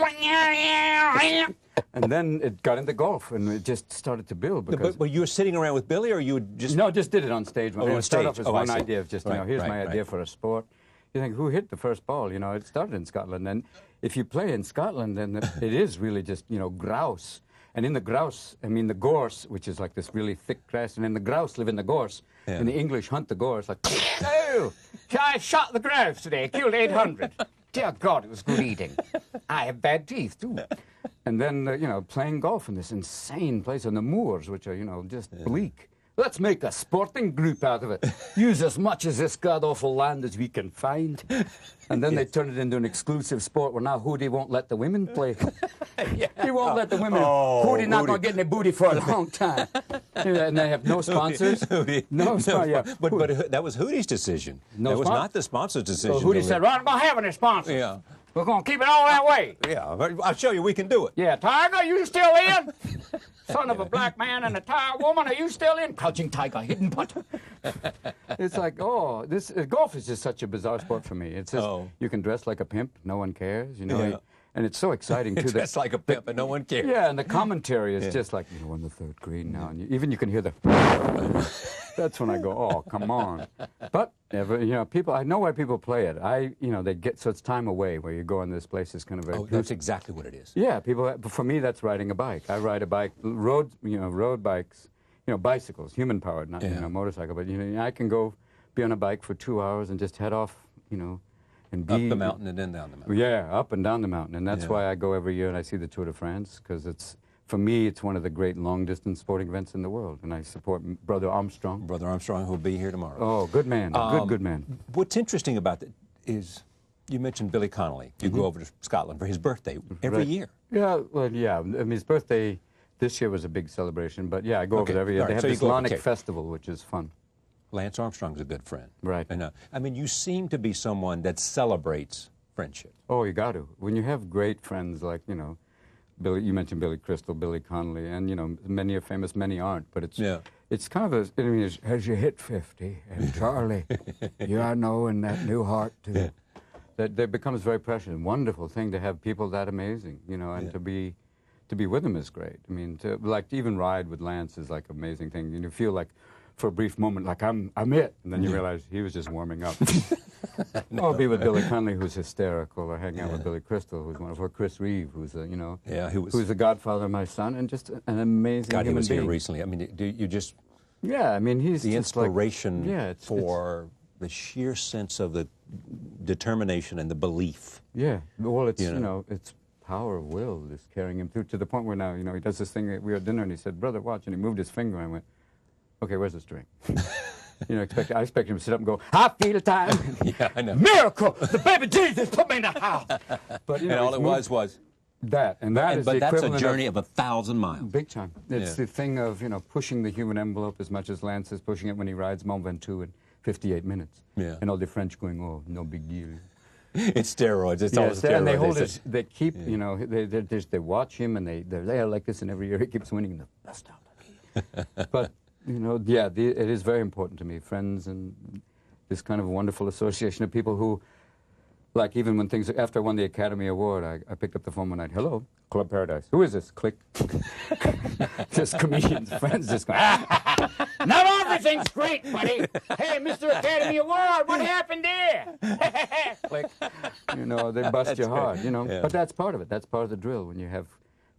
Speaker 3: then it got into golf, and it just started to build. Because
Speaker 2: But you were sitting around with Billy, or you just...
Speaker 3: no, just did it on stage.
Speaker 2: Oh, on
Speaker 3: It started off
Speaker 2: stage.
Speaker 3: as
Speaker 2: Oh, I
Speaker 3: one
Speaker 2: see.
Speaker 3: idea of just, you know,
Speaker 2: Right,
Speaker 3: here's
Speaker 2: right,
Speaker 3: my idea
Speaker 2: right.
Speaker 3: for a sport. You think, who hit the first ball? You know, it started in Scotland. And if you play in Scotland, then it is really just, you know, grouse. And in the grouse, I mean the gorse, which is like this really thick grass, and then the grouse live in the gorse.
Speaker 2: Yeah.
Speaker 3: And the English hunt the gorse like,
Speaker 5: Oh, I shot the grouse today, killed 800. Dear God, it was good eating. I have bad teeth, too.
Speaker 3: and then, you know, playing golf in this insane place on the moors, which are, you know, just bleak. Let's make a sporting group out of it. Use as much of this god-awful land as we can find. And then they turn it into an exclusive sport where now Hootie won't let the women play. He won't let the women. Hootie not going to get any booty for a long time. And they have no sponsors. No sponsors. Yeah.
Speaker 2: But that was Hootie's decision.
Speaker 3: No
Speaker 2: that was
Speaker 3: spon-
Speaker 2: not the sponsor's decision.
Speaker 5: So Hootie said, well, I'm going to have any sponsors.
Speaker 2: Yeah.
Speaker 5: We're going to keep it all that way.
Speaker 2: Yeah, I'll show you we can do it.
Speaker 5: Yeah, Tiger, you still in? Son of a black man and a tired woman, are you still in? Crouching tiger, hidden putt.
Speaker 3: It's like, oh, this golf is just such a bizarre sport for me. It's just, you can dress like a pimp, no one cares, you know.
Speaker 2: Yeah.
Speaker 3: And it's so exciting, too.
Speaker 2: Dressed like a pimp and no one cares.
Speaker 3: Yeah, and the commentary is just like, you know, on the third green now. And even you can hear the... That's when I go, oh, come on. But, you know, I know why people play it. You know, they get, so it's time away where you go in this place is kind of very...
Speaker 2: Oh, that's exactly what it is.
Speaker 3: Yeah, for me, that's riding a bike. I ride a bike, road bikes, you know, bicycles, human-powered, not, you know, motorcycle. But, you know, I can go be on a bike for 2 hours and just head off, you know, and be...
Speaker 2: Up the mountain and then down the mountain.
Speaker 3: Yeah, up and down the mountain. And that's why I go every year and I see the Tour de France, because it's, for me, it's one of the great long-distance sporting events in the world. And I support Brother Armstrong.
Speaker 2: Brother Armstrong, who'll be here tomorrow.
Speaker 3: Oh, good man. Good man.
Speaker 2: What's interesting about that is you mentioned Billy Connolly. You go over to Scotland for his birthday every year.
Speaker 3: Yeah, well, yeah. I mean, his birthday this year was a big celebration. But, yeah, I go over there every year.
Speaker 2: All right,
Speaker 3: They have
Speaker 2: so you
Speaker 3: this
Speaker 2: go over,
Speaker 3: Lonic Festival, which is fun.
Speaker 2: Lance Armstrong's a good friend.
Speaker 3: Right.
Speaker 2: And, I mean, you seem to be someone that celebrates friendship.
Speaker 3: Oh, you got to. When you have great friends like, you know, Billy, you mentioned Billy Crystal, Billy Connolly, and, you know, many are famous, many aren't. But it's kind of I mean, as you hit 50, and Charlie, you are knowing that new heart too. That becomes very precious and wonderful thing to have people that amazing, you know, and to be with them is great. I mean, to even ride with Lance is like an amazing thing. You feel like, for a brief moment, like I'm it, and then you realize he was just warming up. Or be with Billy Connolly, who's hysterical, or hang out with Billy Crystal, who's wonderful, or Chris Reeve, who's a, you know, who's the godfather of my son, and just an amazing
Speaker 2: God, he
Speaker 3: human
Speaker 2: was
Speaker 3: being.
Speaker 2: here recently. I mean, do you just...
Speaker 3: Yeah, I mean, he's
Speaker 2: the
Speaker 3: just like,
Speaker 2: inspiration for the sheer sense of the determination and the belief.
Speaker 3: Yeah, well, it's, you know, it's power of will that's carrying him through to the point where now, you know, he does this thing. We were at dinner, and he said, "Brother, watch," and he moved his finger, and I went, "Okay, where's the string?" You know, I expect him to sit up and go, "I feel time."
Speaker 2: Yeah, I know.
Speaker 5: Miracle! The baby Jesus put me in the house.
Speaker 3: But, you
Speaker 2: And
Speaker 3: know,
Speaker 2: all it was
Speaker 3: that, and that is
Speaker 2: but
Speaker 3: the
Speaker 2: that's a
Speaker 3: equivalent
Speaker 2: journey of 1,000 miles.
Speaker 3: big time. It's the thing of, you know, pushing the human envelope as much as Lance is pushing it when he rides Mont Ventoux in 58 minutes.
Speaker 2: Yeah.
Speaker 3: And all the French going, "Oh, no big deal."
Speaker 2: It's steroids. It's all
Speaker 3: Yes,
Speaker 2: steroids.
Speaker 3: and they hold it. They keep, you know, they watch him, and they're there like this, and every year he keeps winning the best out. But, you know, yeah, it is very important to me, friends, and this kind of wonderful association of people who, like, even when things, after I won the Academy Award, I picked up the phone one night. "Hello, Club Paradise. Who is this?" Click. Just comedians, friends, just going,
Speaker 5: Not everything's great, buddy. Hey, Mr. Academy Award, what happened there?
Speaker 3: click. You know, they bust you hard, you know.
Speaker 2: Yeah.
Speaker 3: But that's part of it. That's part of the drill when you have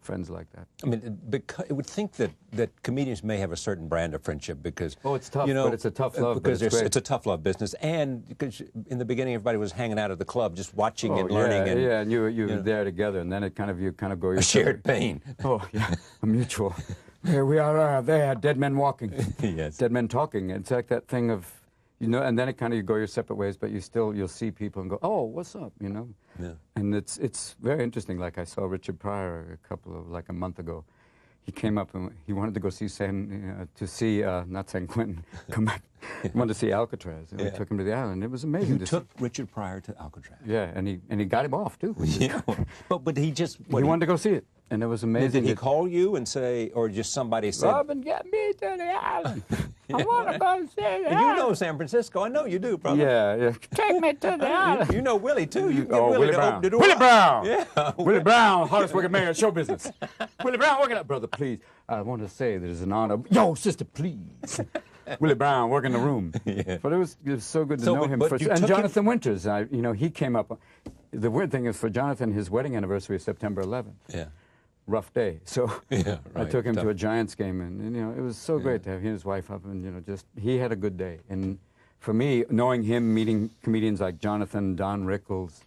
Speaker 3: friends like that.
Speaker 2: I mean, because, it would think that comedians may have a certain brand of friendship because...
Speaker 3: Oh, it's tough, but it's a tough love,
Speaker 2: because
Speaker 3: but it's great.
Speaker 2: it's a tough love business. And because in the beginning, everybody was hanging out at the club, just watching and learning.
Speaker 3: And you're there together, and then you kind of go...
Speaker 2: A shared pain.
Speaker 3: Oh, yeah, a mutual. Here we are there, dead men walking.
Speaker 2: Yes.
Speaker 3: Dead men talking. It's like that thing of, and then you go your separate ways, but you'll see people and go, oh, what's up,
Speaker 2: Yeah.
Speaker 3: And it's very interesting. Like I saw Richard Pryor a month ago. He came up and he wanted to go see not San Quentin, come back. He wanted to see Alcatraz. And we took him to the island. It was amazing.
Speaker 2: You took Richard Pryor to Alcatraz.
Speaker 3: Yeah, and he got him off too.
Speaker 2: Yeah. but he just...
Speaker 3: He wanted to go see it. And it was amazing.
Speaker 2: Did he call you and say, or just somebody said...
Speaker 3: Robin, get me to the island. I want to go see the
Speaker 2: And you know San Francisco. I know you do, brother.
Speaker 3: Yeah. Take me to the island.
Speaker 2: You know Willie, too. You get
Speaker 3: Willie
Speaker 2: to
Speaker 3: Brown.
Speaker 2: open the door.
Speaker 3: Willie Brown.
Speaker 2: Yeah.
Speaker 3: Willie Brown, hardest working man in show business. Willie Brown, working up. Brother, please. I want to say that it's an honor. Yo, sister, please. Willie Brown, working the room.
Speaker 2: Yeah.
Speaker 3: But it was so good to know him. And Jonathan Winters, he came up. The weird thing is for Jonathan, his wedding anniversary is September 11th.
Speaker 2: Yeah.
Speaker 3: Rough day. So
Speaker 2: yeah, right.
Speaker 3: I took him to a Giants game, and it was so great to have he and his wife up, and he had a good day. And for me, knowing him, meeting comedians like Jonathan, Don Rickles,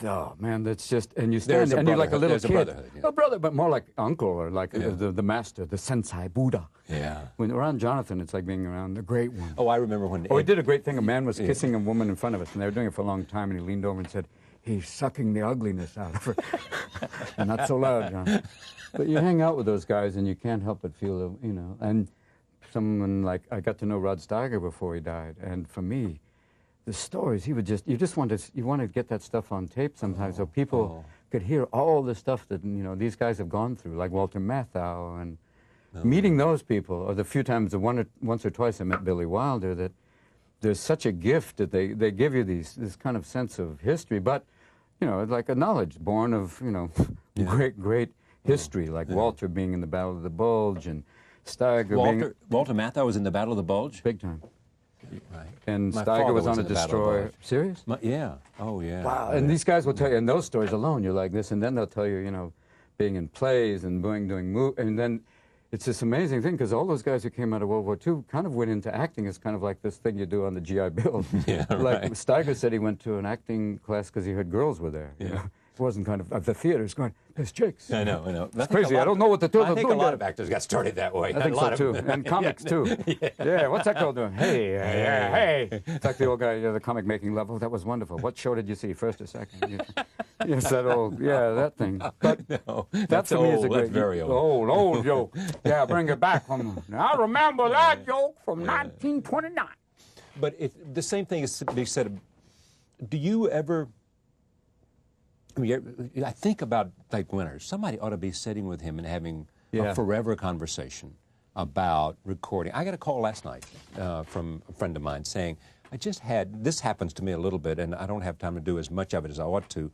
Speaker 3: oh man, that's just, and you stand and you're like a little kid, a brother, but more like uncle or like the master, the sensei, Buddha.
Speaker 2: Yeah.
Speaker 3: When around Jonathan, it's like being around the great one.
Speaker 2: Oh, I remember when.
Speaker 3: Oh, he did a great thing. A man was kissing a woman in front of us, and they were doing it for a long time, and he leaned over and said, "He's sucking the ugliness out of her." And not so loud, John. But you hang out with those guys, and you can't help but feel, And someone like, I got to know Rod Steiger before he died, and for me, the stories, you want to get that stuff on tape sometimes, so people could hear all the stuff that, these guys have gone through, like Walter Matthau, and meeting those people, or the few times, once or twice I met Billy Wilder, that there's such a gift that they give you this kind of sense of history, but like a knowledge born of great history, like Walter being in the Battle of the Bulge and Steiger
Speaker 2: Walter Matthau was in the Battle of the Bulge?
Speaker 3: big time.
Speaker 2: Right.
Speaker 3: And
Speaker 2: My
Speaker 3: Steiger
Speaker 2: father
Speaker 3: was on a
Speaker 2: in the Battle of the
Speaker 3: destroyer.
Speaker 2: Bulge.
Speaker 3: Serious?
Speaker 2: Yeah. Oh, yeah.
Speaker 3: Wow. And these guys will tell you, and those stories alone, you're like this, and then they'll tell you, being in plays and doing movies, and then it's this amazing thing, because all those guys who came out of World War II kind of went into acting as kind of like this thing you do on the GI Bill.
Speaker 2: Yeah,
Speaker 3: like
Speaker 2: right.
Speaker 3: Steiger said he went to an acting class because he heard girls were there.
Speaker 2: Yeah.
Speaker 3: It wasn't kind of the theater's going, there's chicks.
Speaker 2: I know.
Speaker 3: It's crazy. I don't know what the two of them
Speaker 2: I think
Speaker 3: doing
Speaker 2: a lot
Speaker 3: there.
Speaker 2: of actors got started that way.
Speaker 3: I think so, too. And comics, too. Yeah, what's that girl doing? Hey. It's like the old guy, the comic making level. That was wonderful. What show did you see, first or second? Yes, that thing. But
Speaker 2: No,
Speaker 3: that for me is a great...
Speaker 2: That's very old.
Speaker 3: Old joke. Yeah, bring it back. I remember that joke from 1929.
Speaker 2: But the same thing is to be said. Do you ever... I think about like Winters. Somebody ought to be sitting with him and having a forever conversation about recording. I got a call last night from a friend of mine saying, this happens to me a little bit, and I don't have time to do as much of it as I ought to.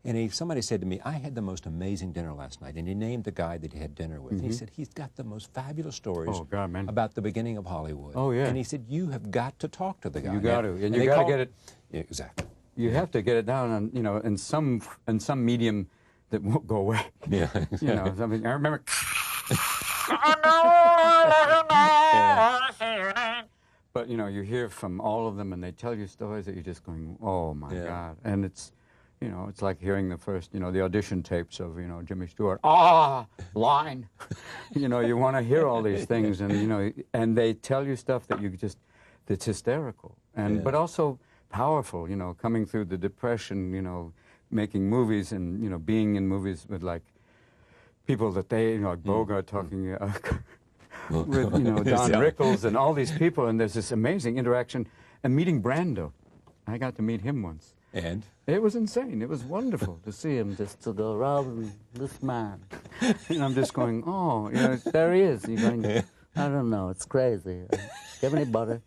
Speaker 2: And somebody said to me, I had the most amazing dinner last night. And he named the guy that he had dinner with. And he said, he's got the most fabulous stories about the beginning of Hollywood.
Speaker 3: Oh, yeah.
Speaker 2: And he said, you have got to talk to the guy.
Speaker 3: You got to. And you got to get it...
Speaker 2: Yeah, exactly.
Speaker 3: You have to get it down on, in some medium that won't go away.
Speaker 2: Yeah.
Speaker 3: Something. I remember. But you hear from all of them, and they tell you stories that you're just going, oh my God! And it's, it's like hearing the first, the audition tapes of, Jimmy Stewart. Line. You want to hear all these things, and and they tell you stuff that that's hysterical, but also powerful, coming through the Depression, making movies and, being in movies with, like, people that they, like Bogart talking with, Don Rickles and all these people, and there's this amazing interaction. And meeting Brando. I got to meet him once.
Speaker 2: And?
Speaker 3: It was insane. It was wonderful to see him just to go, Robin, this man. And I'm just going, oh, there he is. You're going, I don't know, it's crazy. Give any butter.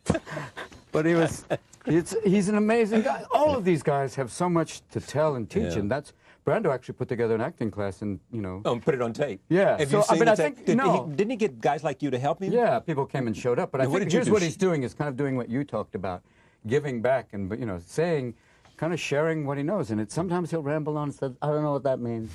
Speaker 3: But he's an amazing guy. All of these guys have so much to tell and teach, and that's Brando actually put together an acting class, and
Speaker 2: and put it on tape.
Speaker 3: Yeah.
Speaker 2: Have you seen the tape? Didn't he get guys like you to help him?
Speaker 3: Yeah, people came and showed up. But I think here's what he's doing is kind of doing what you talked about, giving back and saying, kind of sharing what he knows. And sometimes he'll ramble on and say, I don't know what that means.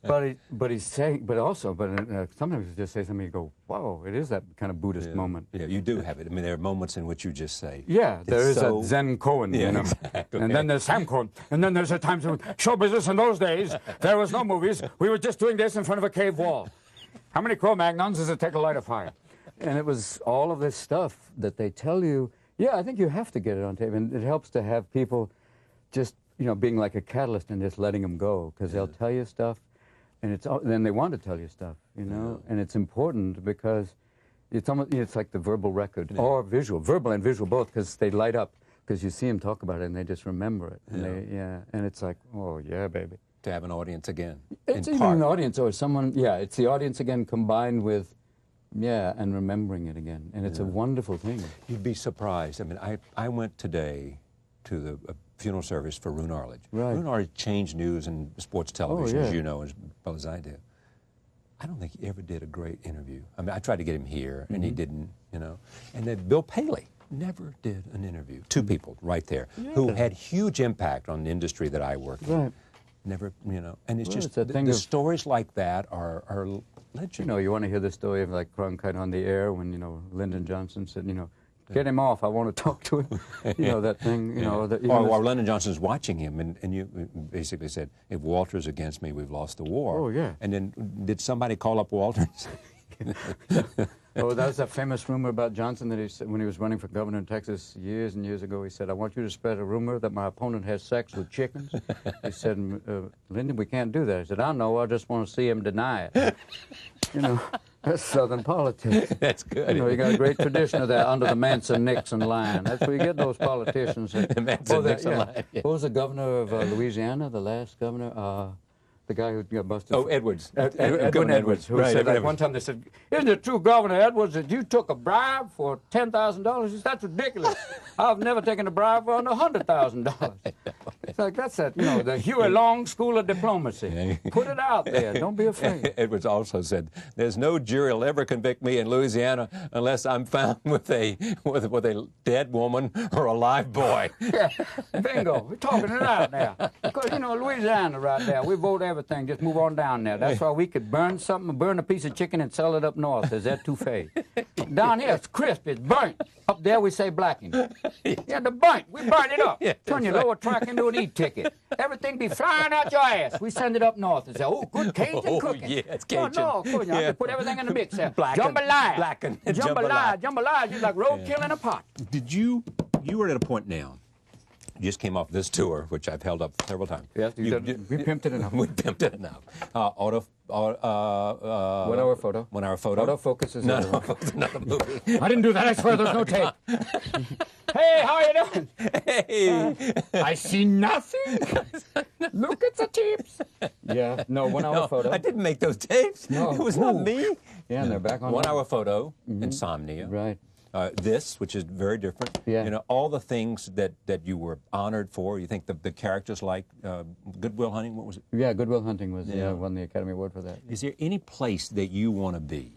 Speaker 3: but he's saying, sometimes he'll just say something, you go, whoa, it is that kind of Buddhist moment.
Speaker 2: Yeah, you do have it. I mean, there are moments in which you just say.
Speaker 3: Yeah, there is a Zen Cohen,
Speaker 2: Yeah,
Speaker 3: you know.
Speaker 2: exactly.
Speaker 3: And then there's Sam Cohen. And then there's a time when show business in those days, there was no movies. We were just doing this in front of a cave wall. How many Cro-Magnons does it take to light a fire? And it was all of this stuff that they tell you. Yeah, I think you have to get it on tape. And it helps to have people just, you know, being like a catalyst and just letting them go. Because they'll tell you stuff, and then they want to tell you stuff, you know. And it's important because it's almost, it's like the verbal record or visual, verbal and visual both, because they light up. Because you see them talk about it and they just remember it. And and it's like, oh, yeah, baby.
Speaker 2: To have an audience again.
Speaker 3: It's even an audience or someone, it's the audience again combined with, and remembering it again. And it's a wonderful thing.
Speaker 2: You'd be surprised. I mean, I went today to the funeral service for Roone Arledge.
Speaker 3: Right.
Speaker 2: Roone Arledge changed news and sports television, as
Speaker 3: yeah.
Speaker 2: you know, as well as I do. I don't think he ever did a great interview. I mean, I tried to get him here, and he didn't, you know. And then Bill Paley never did an interview. Two people right there who had huge impact on the industry that I work in.
Speaker 3: Right.
Speaker 2: Never, you know, and it's just
Speaker 3: it's a thing
Speaker 2: the
Speaker 3: of-
Speaker 2: stories like that are legendary.
Speaker 3: You know, you want to hear the story of like Cronkite on the air when, you know, Lyndon Johnson said, you know, get him off, I want to talk to him. You know, that thing, you know. That,
Speaker 2: or Lyndon Johnson's watching him, and you basically said, if Walter's against me, we've lost the war.
Speaker 3: Oh, yeah.
Speaker 2: And then did somebody call up Walter?
Speaker 3: Oh, that was that famous rumor about Johnson that he said when he was running for governor in Texas years and years ago. He said, I want you to spread a rumor that my opponent has sex with chickens. He said, Lyndon, we can't do that. He said, I know, I just want to see him deny it. You know, that's Southern politics.
Speaker 2: That's good.
Speaker 3: You know, you got a great tradition of that under the Manson-Nixon line. That's where you get those politicians.
Speaker 2: The Manson-Nixon line. Yeah.
Speaker 3: What was the governor of Louisiana, the last governor? The guy who got busted.
Speaker 2: Oh, Edwards.
Speaker 3: Edwin Edwards, who
Speaker 2: Right,
Speaker 3: said,
Speaker 2: Edwin
Speaker 3: like, one time they said, isn't it true, Governor Edwards, that you took a bribe for $10,000? He said, that's ridiculous. I've never taken a bribe for under $100,000. It's like, that's that, you know, the Huey Long School of Diplomacy. Put it out there. Don't be afraid.
Speaker 2: Edwards also said, there's no jury will ever convict me in Louisiana unless I'm found with a dead woman or a live boy.
Speaker 3: Yeah, bingo. We're talking it out now. Because, you know, Louisiana right there, we vote everything. Just move on down there. That's why we could burn something, burn a piece of chicken and sell it up north. Is that too fade? Down here, it's crisp. It's burnt. Up there, we say blackened. Yeah, the burnt. We burn it up. Turn your lower track into an e-ticket. Everything be flying out your ass. We send it up north and say, oh, good Cajun cooking.
Speaker 2: Yeah, it's Cajun.
Speaker 3: Oh, no, Cajun.
Speaker 2: Yeah.
Speaker 3: Put everything in the mix there.
Speaker 2: Blackened.
Speaker 3: Jambalaya.
Speaker 2: Blackened.
Speaker 3: Jambalaya. Jambalaya. Just like roadkill in a pot.
Speaker 2: Did you were at a point now, you just came off this tour, which I've held up several times.
Speaker 3: Yes, we pimped it enough.
Speaker 2: We pimped it enough. 1
Speaker 3: hour photo.
Speaker 2: 1 hour photo.
Speaker 3: Autofocus is
Speaker 2: No,
Speaker 3: over.
Speaker 2: it's not a movie.
Speaker 3: I didn't do that. I swear there's no tape. Hey, how are you doing?
Speaker 2: Hey.
Speaker 3: I see nothing. Look at the tapes. Yeah, no, 1 hour photo.
Speaker 2: I didn't make those tapes.
Speaker 3: No.
Speaker 2: It was not
Speaker 3: Ooh.
Speaker 2: me.
Speaker 3: Yeah, and they're back on.
Speaker 2: 1 hour photo, Insomnia.
Speaker 3: Right.
Speaker 2: This, which is very different.
Speaker 3: Yeah.
Speaker 2: You know, all the things that you were honored for. You think the characters like Good Will Hunting, what was it?
Speaker 3: Yeah, Good Will Hunting was won the Academy Award for that.
Speaker 2: Is there any place that you want to be?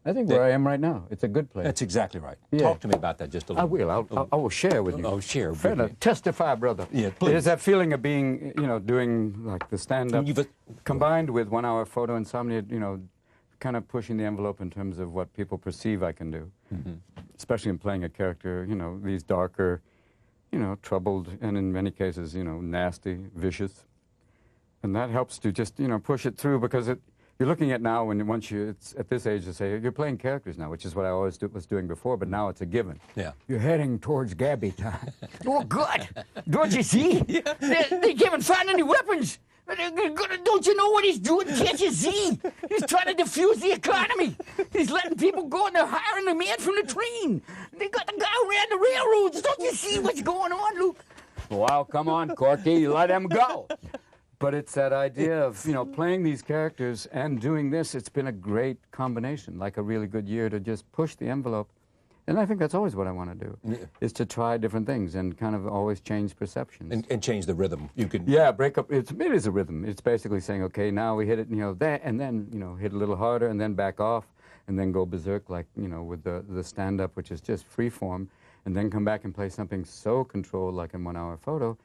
Speaker 3: I think where I am right now, it's a good place.
Speaker 2: That's exactly right.
Speaker 3: Yeah.
Speaker 2: Talk to me about that just a
Speaker 3: I
Speaker 2: little.
Speaker 3: will. I will share with you.
Speaker 2: Oh, share.
Speaker 3: Fair enough. Testify, brother.
Speaker 2: Yeah,
Speaker 3: It
Speaker 2: please.
Speaker 3: is that feeling of being, you know, doing like the stand-up
Speaker 2: You've-
Speaker 3: combined with 1 hour photo Insomnia, you know, kind of pushing the envelope in terms of what people perceive I can do, especially in playing a character, you know, these darker, you know, troubled, and in many cases, you know, nasty, vicious. And that helps to just, you know, push it through because you're looking at now it's at this age to say, you're playing characters now, which is what I always was doing before, but now it's a given.
Speaker 2: Yeah.
Speaker 3: You're heading towards Gabby time. Oh, good. Don't you see? They haven't found any weapons. Don't you know what he's doing? Can't you see? He's trying to defuse the economy. He's letting people go and they're hiring the man from the train. They got the guy who ran the railroads. Don't you see what's going on, Luke? Well, come on, Corky, let him go. But it's that idea of, you know, playing these characters and doing this. It's been a great combination, like a really good year to just push the envelope. And I think that's always what I want to do, is to try different things and kind of always change perceptions.
Speaker 2: And change the rhythm. You could.
Speaker 3: Yeah, break up. It is a rhythm. It's basically saying, okay, now we hit it, you know, that, and then, you know, hit a little harder, and then back off, and then go berserk, like, you know, with the stand-up, which is just free form, and then come back and play something so controlled, like in 1 hour photo.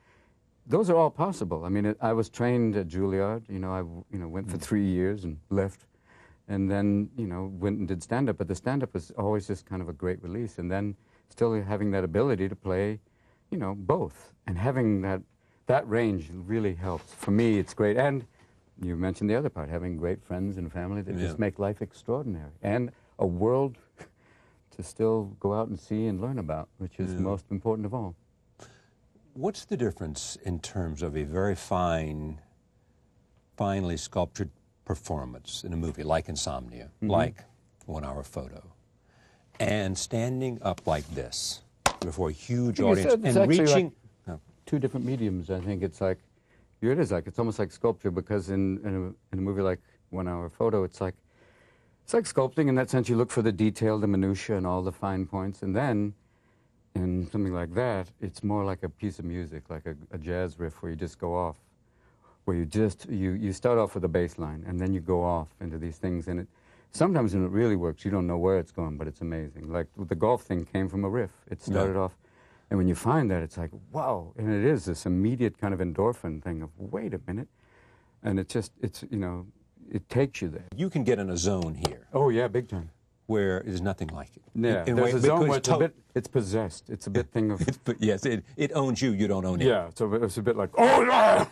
Speaker 3: those are all possible. I mean, I was trained at Juilliard. You know, I went for 3 years and left, and then went and did stand-up. But the stand-up was always just kind of a great release, and then still having that ability to play, both, and having that range really helps. For me, it's great. And you mentioned the other part, having great friends and family that just make life extraordinary, and a world to still go out and see and learn about, which is the most important of all.
Speaker 2: What's the difference in terms of a very finely sculptured performance in a movie like Insomnia, like 1 Hour Photo, and standing up like this before a huge audience and reaching...
Speaker 3: Like two different mediums, I think. It's like, it's almost like sculpture, because in a movie like 1 Hour Photo, it's like sculpting in that sense. You look for the detail, the minutiae, and all the fine points, and then in something like that, it's more like a piece of music, like a jazz riff where you just go off, where you start off with a bass line, and then you go off into these things, and sometimes when it really works, you don't know where it's going, but it's amazing. Like the golf thing came from a riff. It started off, and when you find that, it's like, wow, and it is this immediate kind of endorphin thing of, wait a minute, and it takes you there.
Speaker 2: You can get in a zone here.
Speaker 3: Oh, yeah, big time.
Speaker 2: Where there's nothing like it.
Speaker 3: Yeah, there's a zone where it's possessed. It's a bit thing of...
Speaker 2: Yes, it owns you, you don't own it.
Speaker 3: Yeah, so it's a bit like, oh, no!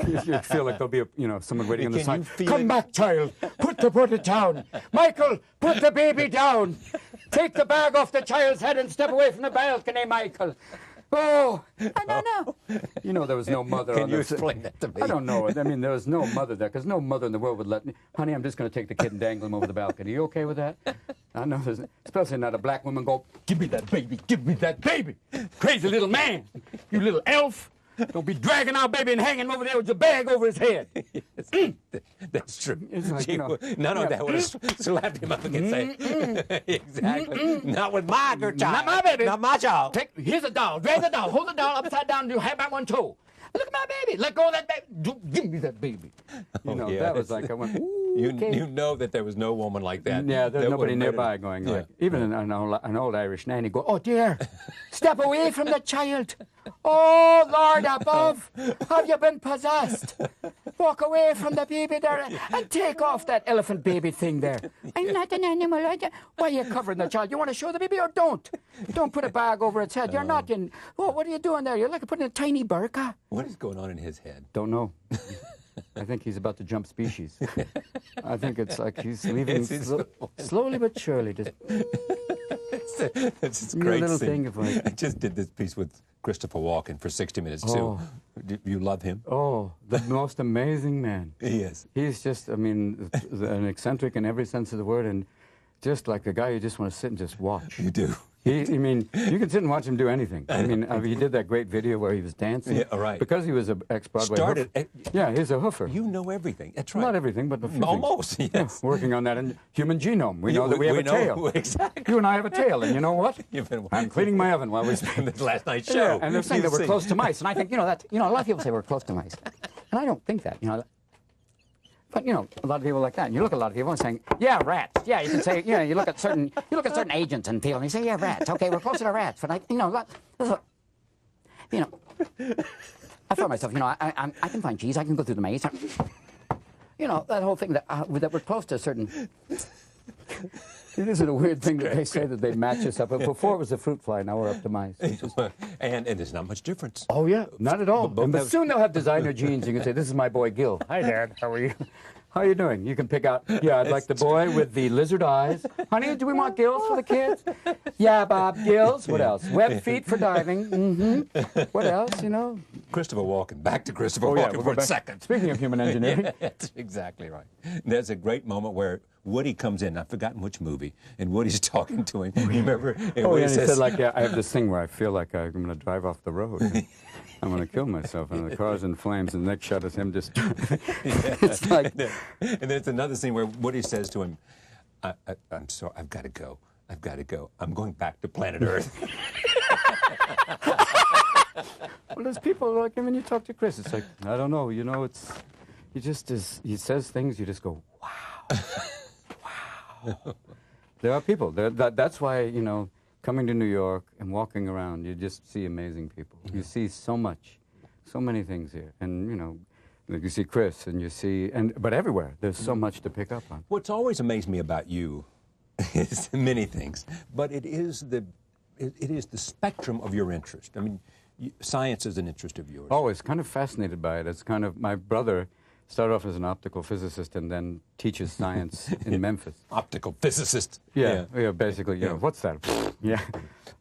Speaker 3: You feel like there'll be someone waiting on the side. Come back, child! Put it down! Michael, put the baby down! Take the bag off the child's head and step away from the balcony, Michael! Oh, no. There was no mother on
Speaker 2: Can you explain that to me?
Speaker 3: I don't know. I mean, there was no mother there, because no mother in the world would let me, honey, I'm just going to take the kid and dangle him over the balcony. Are you okay with that? I know, especially not a black woman go, give me that baby, give me that baby. Crazy little man, you little elf. Don't be dragging our baby and hanging him over there with your bag over his head.
Speaker 2: Yes, that's true.
Speaker 3: It's like,
Speaker 2: none of that would have slapped him up against say, exactly. Not with my girl child.
Speaker 6: Not my baby.
Speaker 2: Not my child.
Speaker 6: Here's a doll. Drag the doll. Hold the doll upside down. You have back one toe. Look at my baby. Let go of that baby. Give me that baby.
Speaker 3: That was like, I went,
Speaker 2: you know that there was no woman like that.
Speaker 3: Yeah, there's nobody nearby going like, even an old Irish nanny go, oh dear, step away from the child. Oh, Lord above, have you been possessed? Walk away from the baby there and take off that elephant baby thing there. I'm not an animal. Why are you covering the child? You want to show the baby or don't? Don't put a bag over its head. You're not in... Oh, what are you doing there? You're like putting a tiny burqa.
Speaker 2: What is going on in his head?
Speaker 3: Don't know. I think he's about to jump species. I think it's like he's leaving slowly but surely. Just
Speaker 2: it's a great
Speaker 3: little
Speaker 2: scene.
Speaker 3: thing of like...
Speaker 2: I just did this piece with Christopher Walken for 60 Minutes, too. Do you love him?
Speaker 3: Oh, the most amazing man.
Speaker 2: He is.
Speaker 3: He's just, I mean, an eccentric in every sense of the word, and just like a guy you just want to sit and just watch.
Speaker 2: You do.
Speaker 3: I mean, you can sit and watch him do anything. I mean, he did that great video where he was dancing.
Speaker 2: Yeah, right.
Speaker 3: Because he was an ex-Broadway hoofer. Yeah, he's a hoofer.
Speaker 2: You know everything. That's right.
Speaker 3: Not everything, but a few
Speaker 2: Almost,
Speaker 3: things.
Speaker 2: yes.
Speaker 3: Yeah, working on that in human genome. We know that we have a tail.
Speaker 2: Exactly.
Speaker 3: You and I have a tail, and you know what? I'm cleaning my oven while we speak.
Speaker 2: This last night's show.
Speaker 3: Yeah, and they're saying that we're close to mice, and I think, a lot of people say we're close to mice. And I don't think that, But a lot of people like that. And you look at a lot of people and saying, "Yeah, rats." Yeah, you can say, you look at certain agents and people, and you say, "Yeah, rats." Okay, we're closer to rats. But I thought myself, I can find cheese. I can go through the maze. That whole thing that we're close to a certain. It isn't a weird thing that they say that they match us up. But before it was a fruit fly, now we're up to mice.
Speaker 2: And there's not much difference.
Speaker 3: Oh, yeah, not at all. But soon they'll have designer jeans. You can say, this is my boy, Gil. Hi, Dad. How are you? How are you doing? You can pick out, I'd like the boy with the lizard eyes. Honey, do we want gills for the kids? Yeah, Bob, gills. What else? Web feet for diving. Mm-hmm. What else,
Speaker 2: Christopher Walken. Back to Christopher Walken for a second.
Speaker 3: Speaking of human engineering.
Speaker 2: Yeah, that's exactly right. There's a great moment where Woody comes in. I've forgotten which movie. And Woody's talking to him. You remember? And
Speaker 3: he said, I have this thing where I feel like I'm going to drive off the road. I'm going to kill myself, and the car's in flames, and the next shot is him just... It's like...
Speaker 2: And there's another scene where Woody says to him, I'm sorry, I've got to go. I've got to go. I'm going back to planet Earth.
Speaker 3: Well, there's people like him, when you talk to Chris, it's like, I don't know, he says things, you just go, wow. Wow. There are people. That's why, coming to New York and walking around, you just see amazing people. You see so much so many things here. And, you know, you see Chris and you see, but everywhere, there's so much to pick up on.
Speaker 2: What's always amazed me about you is many things, but it is the spectrum of your interest. I mean, science is an interest of yours.
Speaker 3: Always kind of fascinated by it. It's kind of, my brother started off as an optical physicist and then teaches science in Memphis.
Speaker 2: Optical physicist.
Speaker 3: Yeah, basically, you know, what's that? Yeah.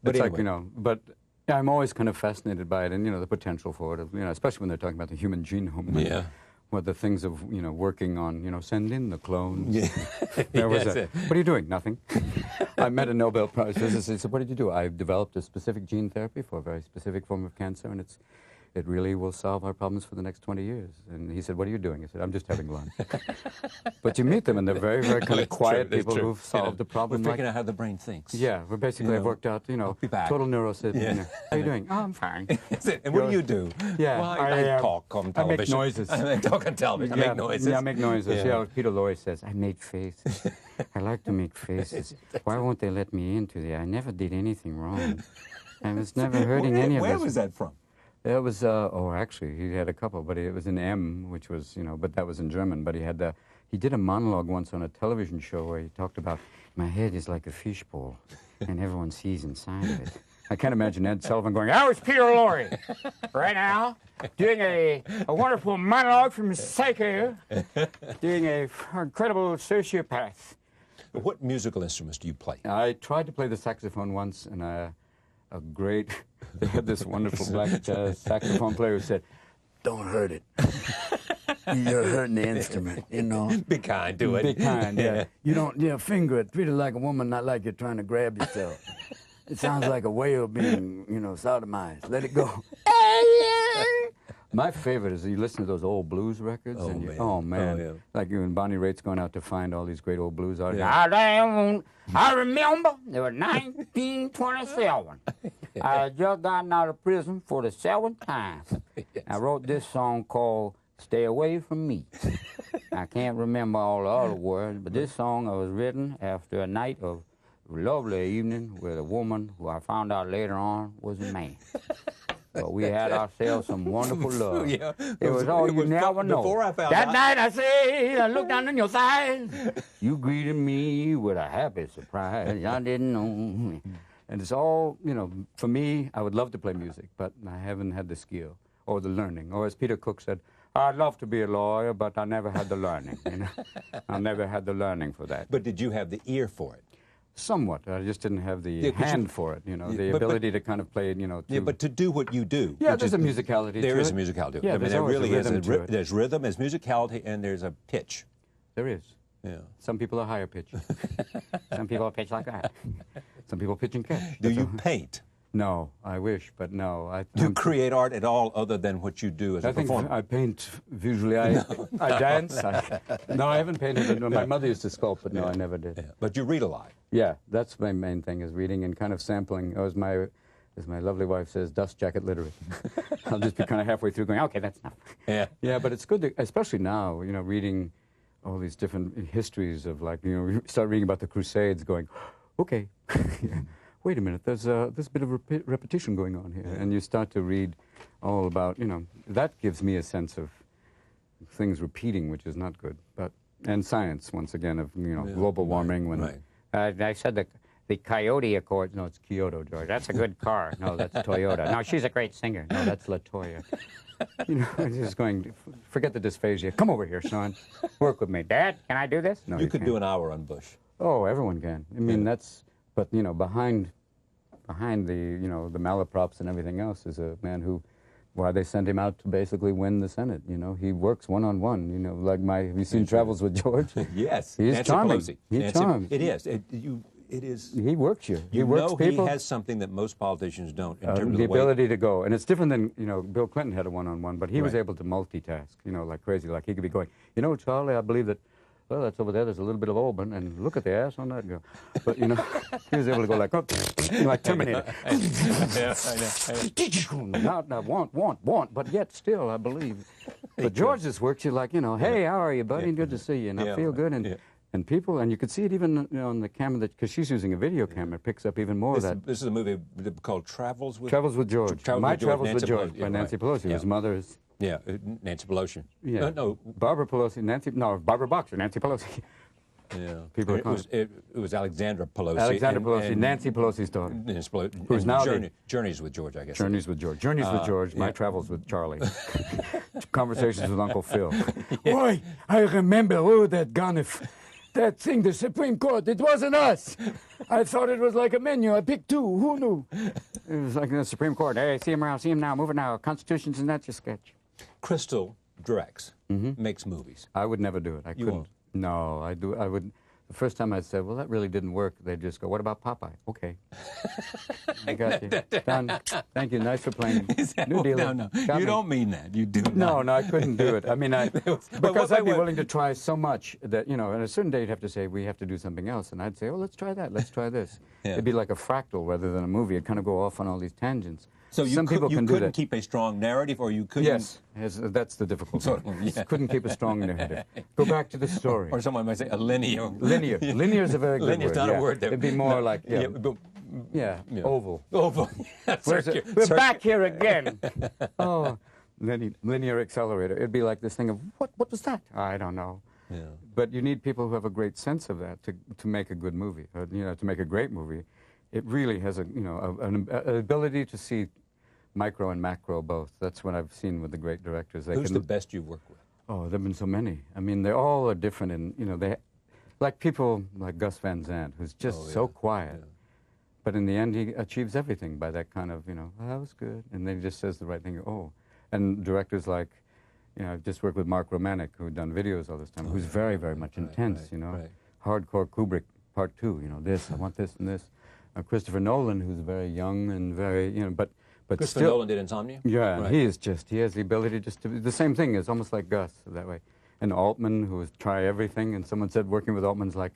Speaker 2: But
Speaker 3: It's
Speaker 2: anyway.
Speaker 3: like, you know, but yeah, I'm always kind of fascinated by it and, you know, the potential for it, you know, especially when they're talking about the human genome. And
Speaker 2: Yeah.
Speaker 3: what the things of, you know, working on, you know, send in the clones.
Speaker 2: Yeah.
Speaker 3: There was
Speaker 2: Yes,
Speaker 3: a,
Speaker 2: it.
Speaker 3: what are you doing? Nothing. I met a Nobel Prize physicist. He said, what did you do? I've developed a specific gene therapy for a very specific form of cancer, and it really will solve our problems for the next 20 years. And he said, what are you doing? I said, I'm just having lunch. But you meet them, and they're very, very kind of
Speaker 2: That's
Speaker 3: quiet
Speaker 2: true, that's
Speaker 3: people
Speaker 2: true.
Speaker 3: who've solved the problem.
Speaker 2: We're
Speaker 3: like-
Speaker 2: figuring out how the brain thinks.
Speaker 3: yeah, we're basically,
Speaker 2: You
Speaker 3: I've
Speaker 2: know,
Speaker 3: worked out, you know,
Speaker 2: be back.
Speaker 3: total neurosis.
Speaker 2: Yeah.
Speaker 3: You know. How are you doing? Oh, I'm fine.
Speaker 2: That's it. And what do you do?
Speaker 3: Yeah,
Speaker 2: Well, I
Speaker 3: I
Speaker 2: talk on
Speaker 3: I make
Speaker 2: television.
Speaker 3: noises.
Speaker 2: I talk on television. I make noises.
Speaker 3: Yeah, I make noises.
Speaker 2: Yeah.
Speaker 3: Yeah, Peter Lorre says, I make faces. I like to make faces. Why won't they let me into there? I never did anything wrong. I was never hurting any of us.
Speaker 2: Where was that from?
Speaker 3: It was, actually, he had a couple, but it was in M, which was, you know, but that was in German. But he did a monologue once on a television show where he talked about, my head is like a fishbowl, and everyone sees inside of it. I can't imagine Ed Sullivan going, I was Peter Lorre, right now, doing a wonderful monologue from Psycho, doing a incredible sociopath.
Speaker 2: What musical instruments do you play?
Speaker 3: I tried to play the saxophone once, and they had this wonderful black jazz saxophone player who said, don't hurt it. You're hurting the instrument, you know.
Speaker 2: Be kind to it.
Speaker 3: Be kind, yeah. You don't, finger it. Treat it like a woman, not like you're trying to grab yourself. It sounds like a whale being, sodomized. Let it go. My favorite is you listen to those old blues records.
Speaker 2: Oh,
Speaker 3: and
Speaker 2: man.
Speaker 3: Oh, man.
Speaker 2: Oh, yeah.
Speaker 3: Like you and Bonnie Raitt's going out to find all these great old blues artists.
Speaker 2: Yeah.
Speaker 5: I remember it was 1927. I had just gotten out of prison for the 7th time. I wrote this song called Stay Away From Me. I can't remember all the other words, but this song was written after a night of lovely evening with a woman who I found out later on was a man. But we had ourselves some wonderful love.
Speaker 2: Yeah.
Speaker 5: It was all you never know.
Speaker 2: Before I found
Speaker 5: that
Speaker 2: out.
Speaker 5: night I said, I looked down in your thighs. You greeted me with a happy surprise. I didn't know.
Speaker 3: And it's all, for me, I would love to play music, but I haven't had the skill or the learning. Or as Peter Cook said, I'd love to be a lawyer, but I never had the learning. I never had the learning for that.
Speaker 2: But did you have the ear for it?
Speaker 3: Somewhat. I just didn't have the
Speaker 2: Yeah, 'cause
Speaker 3: hand
Speaker 2: you-
Speaker 3: for it, the
Speaker 2: but-
Speaker 3: ability to kind of play it,
Speaker 2: Yeah, but to do what you do.
Speaker 3: Yeah,
Speaker 2: which
Speaker 3: there's
Speaker 2: is-
Speaker 3: a musicality
Speaker 2: There
Speaker 3: to
Speaker 2: is
Speaker 3: it.
Speaker 2: a musicality.
Speaker 3: Yeah,
Speaker 2: I mean,
Speaker 3: there's
Speaker 2: there
Speaker 3: always a
Speaker 2: really is.
Speaker 3: rhythm to it.
Speaker 2: There's rhythm, there's musicality, and there's a pitch.
Speaker 3: There is.
Speaker 2: Yeah.
Speaker 3: Some people are higher pitch.
Speaker 5: Some people pitch like that.
Speaker 3: Some people pitch and catch.
Speaker 2: Do
Speaker 3: That's
Speaker 2: you
Speaker 3: all.
Speaker 2: paint?
Speaker 3: No, I wish, but no.
Speaker 2: Do you create art at all other than what you do as a
Speaker 3: I think
Speaker 2: performer?
Speaker 3: I paint visually. I dance. No, I haven't painted. My mother used to sculpt, but no, I never did.
Speaker 2: Yeah. But you read a lot.
Speaker 3: Yeah, that's my main thing is reading and kind of sampling. As my lovely wife says, dust jacket literary. I'll just be kind of halfway through going, okay, that's enough.
Speaker 2: Yeah.
Speaker 3: Yeah, but it's good, to, especially now, reading all these different histories of you start reading about the Crusades going, okay, wait a minute, there's this bit of repetition going on here. And you start to read all about, that gives me a sense of things repeating, which is not good. And science, once again, of, global warming.
Speaker 2: Right.
Speaker 5: I said the Coyote Accord.
Speaker 3: No, it's Kyoto, George.
Speaker 5: That's a good car. No, that's Toyota. No, she's a great singer.
Speaker 3: No, that's LaToya. Just going, forget the dysphagia. Come over here, son. Work with me.
Speaker 5: Dad, can I do this?
Speaker 3: No,
Speaker 2: You could
Speaker 3: can't.
Speaker 2: do an hour on Bush.
Speaker 3: Oh, everyone can. I mean,
Speaker 2: Yeah.
Speaker 3: but behind the malaprops and everything else is a man who, why they sent him out to basically win the Senate. He works one-on-one. Have you seen Travels with George?
Speaker 2: Yes.
Speaker 3: He's
Speaker 2: Nancy
Speaker 3: charming.
Speaker 2: Pelosi.
Speaker 3: He's
Speaker 2: Nancy-
Speaker 3: charming.
Speaker 2: It is. It is.
Speaker 3: He works you. He
Speaker 2: You
Speaker 3: works
Speaker 2: know
Speaker 3: people.
Speaker 2: he has something that most politicians don't in terms of
Speaker 3: the
Speaker 2: the way.
Speaker 3: ability to go, and it's different than Bill Clinton had a one-on-one, but he was
Speaker 2: Right.
Speaker 3: able to multitask, like crazy. Like he could be going, Charlie, I believe that. Well, that's over there. There's a little bit of Oban, and look at the ass on that girl. But he was able to go like, like Terminator. Now, want, but yet still, I believe. But George's works you like, hey, how are you, buddy? Good to see you, and I
Speaker 2: Yeah,
Speaker 3: feel good,
Speaker 2: yeah.
Speaker 3: And people, and you could see it even on the camera, because she's using a video camera, it picks up even more of that.
Speaker 2: This is a movie called Travels with
Speaker 3: George. My Travels with George by Nancy Pelosi, whose mother is...
Speaker 2: Yeah, Nancy Pelosi.
Speaker 3: Yeah.
Speaker 2: No.
Speaker 3: Barbara Pelosi, Barbara Boxer, Nancy Pelosi.
Speaker 2: Yeah.
Speaker 3: People
Speaker 2: it was Alexandra Pelosi.
Speaker 3: Alexandra Pelosi, Nancy Pelosi's daughter.
Speaker 2: Nancy Pelosi,
Speaker 3: Who's now
Speaker 2: Journeys with George, I guess.
Speaker 3: Journeys with George. Journeys with George, My Travels with Charlie. Conversations with Uncle Phil. Boy, I remember, that gun, that thing, the Supreme Court, it wasn't us. I thought it was like a menu. I picked two. Who knew? It was like the Supreme Court. Hey, see him around, see him now, move it now. Constitution's not your sketch.
Speaker 2: Crystal directs, makes movies.
Speaker 3: I would never do it. I couldn't.
Speaker 2: Won't?
Speaker 3: No, I would. The first time I said, well, that really didn't work, they'd just go, what about Popeye? Okay. I got you. Done. Thank you. Nice for playing. New deal.
Speaker 2: No.
Speaker 3: Got
Speaker 2: You
Speaker 3: me.
Speaker 2: don't mean that. You do
Speaker 3: No,
Speaker 2: not.
Speaker 3: I couldn't do it. I mean, because I'd be willing to try so much that, at a certain day you'd have to say, we have to do something else. And I'd say, oh, let's try that. Let's try this.
Speaker 2: Yeah.
Speaker 3: It'd be like a fractal rather than a movie. It'd kind of go off on all these tangents.
Speaker 2: So
Speaker 3: Some people can do
Speaker 2: couldn't
Speaker 3: that.
Speaker 2: keep a strong narrative, or you couldn't...
Speaker 3: Yes, that's the difficulty. Couldn't keep a strong narrative. Go back to the story.
Speaker 2: Or someone might say a linear.
Speaker 3: Linear. Linear is a very good
Speaker 2: Linear's
Speaker 3: word.
Speaker 2: not a word.
Speaker 3: It'd be more like, oval.
Speaker 2: Oval.
Speaker 3: We're back here again. Oh, linear accelerator. It'd be like this thing of, what was that? I don't know.
Speaker 2: Yeah.
Speaker 3: But you need people who have a great sense of that to make a good movie, or, to make a great movie. It really has an ability to see micro and macro both. That's what I've seen with the great directors.
Speaker 2: Who's the best you've worked with?
Speaker 3: Oh, there have been so many. I mean, they all are different, and they, like people like Gus Van Sant, who's just so quiet, but in the end he achieves everything by that kind of, oh, that was good, and then he just says the right thing. Oh, and directors like, I've just worked with Mark Romanek, who's done videos all this time, who's very, very much intense. Hardcore Kubrick Part 2. This, I want this and this. Christopher Nolan, who's very young and very, but
Speaker 2: Christopher
Speaker 3: still,
Speaker 2: Nolan did Insomnia?
Speaker 3: Yeah, right. He has the ability just to be the same thing. It's almost like Gus that way. And Altman, who was try everything, and someone said working with Altman's like,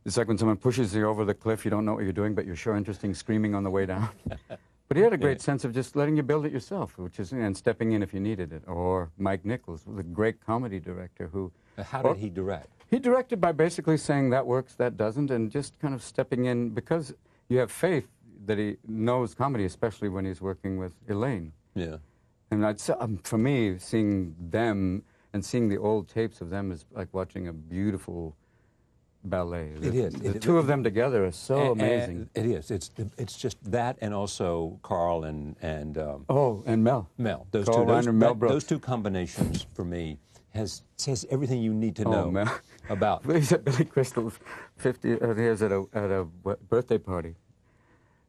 Speaker 3: it's like when someone pushes you over the cliff, you don't know what you're doing, but you're sure interesting screaming on the way down. But he had a great sense of just letting you build it yourself, and stepping in if you needed it. Or Mike Nichols, the great comedy director who...
Speaker 2: How did he direct?
Speaker 3: He directed by basically saying that works, that doesn't, and just kind of stepping in because you have faith that he knows comedy, especially when he's working with Elaine. Yeah. And I'd say, for me, seeing them and seeing the old tapes of them is like watching a beautiful ballet.
Speaker 2: It is.
Speaker 3: The two of them together are so amazing.
Speaker 2: It is. It's just that, and also Carl and
Speaker 3: Mel.
Speaker 2: Mel. Those
Speaker 3: Carl
Speaker 2: two.
Speaker 3: Reiner, Mel Brooks.
Speaker 2: Those two combinations for me says everything you need to know about.
Speaker 3: He's at Billy Crystal's 50. He was at a birthday party.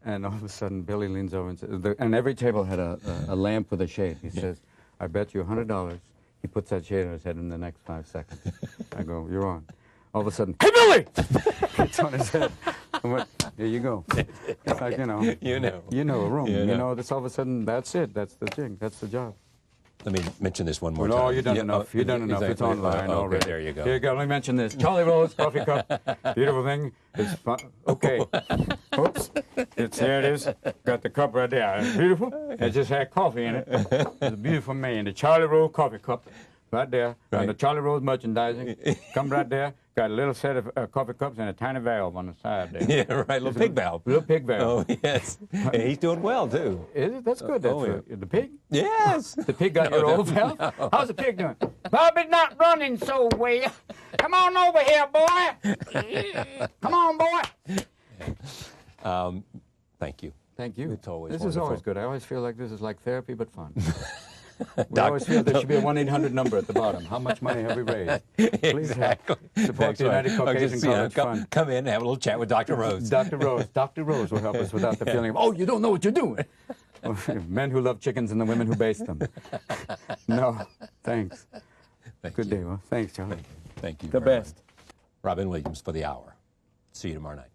Speaker 3: And all of a sudden, Billy leans over and says, and every table had a lamp with a shade. He says, I bet you $100. He puts that shade on his head in the next 5 seconds. I go, you're on. All of a sudden, hey, Billy! It's on his head. I went, here you go. It's like, You know a room. This all of a sudden, that's it. That's the jig. That's the job.
Speaker 2: Let me mention this one more time.
Speaker 3: No, you've done enough. You've done enough. It's online already.
Speaker 2: There you go.
Speaker 3: Here you go. Let me mention this. Charlie Rose coffee cup. Beautiful thing. It's fun. Okay. Oops. Here it is. Got the cup right there. It's beautiful. It just had coffee in it. It's a beautiful man. The Charlie Rose coffee cup right there. Right. And the Charlie Rose merchandising. Come right there. Got a little set of coffee cups and a tiny valve on the side there.
Speaker 2: Yeah, right. Little pig valve.
Speaker 3: Little pig valve.
Speaker 2: Oh, yes. And he's doing well, too.
Speaker 3: Is it? That's good. The pig?
Speaker 2: Yes.
Speaker 3: The pig got your old valve? No. How's the pig doing?
Speaker 5: Bobby's not running so well. Come on over here, boy. Come on, boy.
Speaker 2: Thank you.
Speaker 3: Thank you.
Speaker 2: It's always
Speaker 3: This
Speaker 2: wonderful.
Speaker 3: is always good. I always feel like this is like therapy, but fun. We always feel there should be a 1-800 number at the bottom. How much money have we raised? Please support the United Caucasian College Fund.
Speaker 2: Come in and have a little chat with Dr. Rose.
Speaker 3: Dr. Rose. Dr. Rose will help us without the feeling of, oh, you don't know what you're doing. Men who love chickens and the women who baste them. No, thanks. Good day. Well, thanks, Charlie.
Speaker 2: Thank you.
Speaker 3: The best.
Speaker 2: Robin Williams for the hour. See you tomorrow night.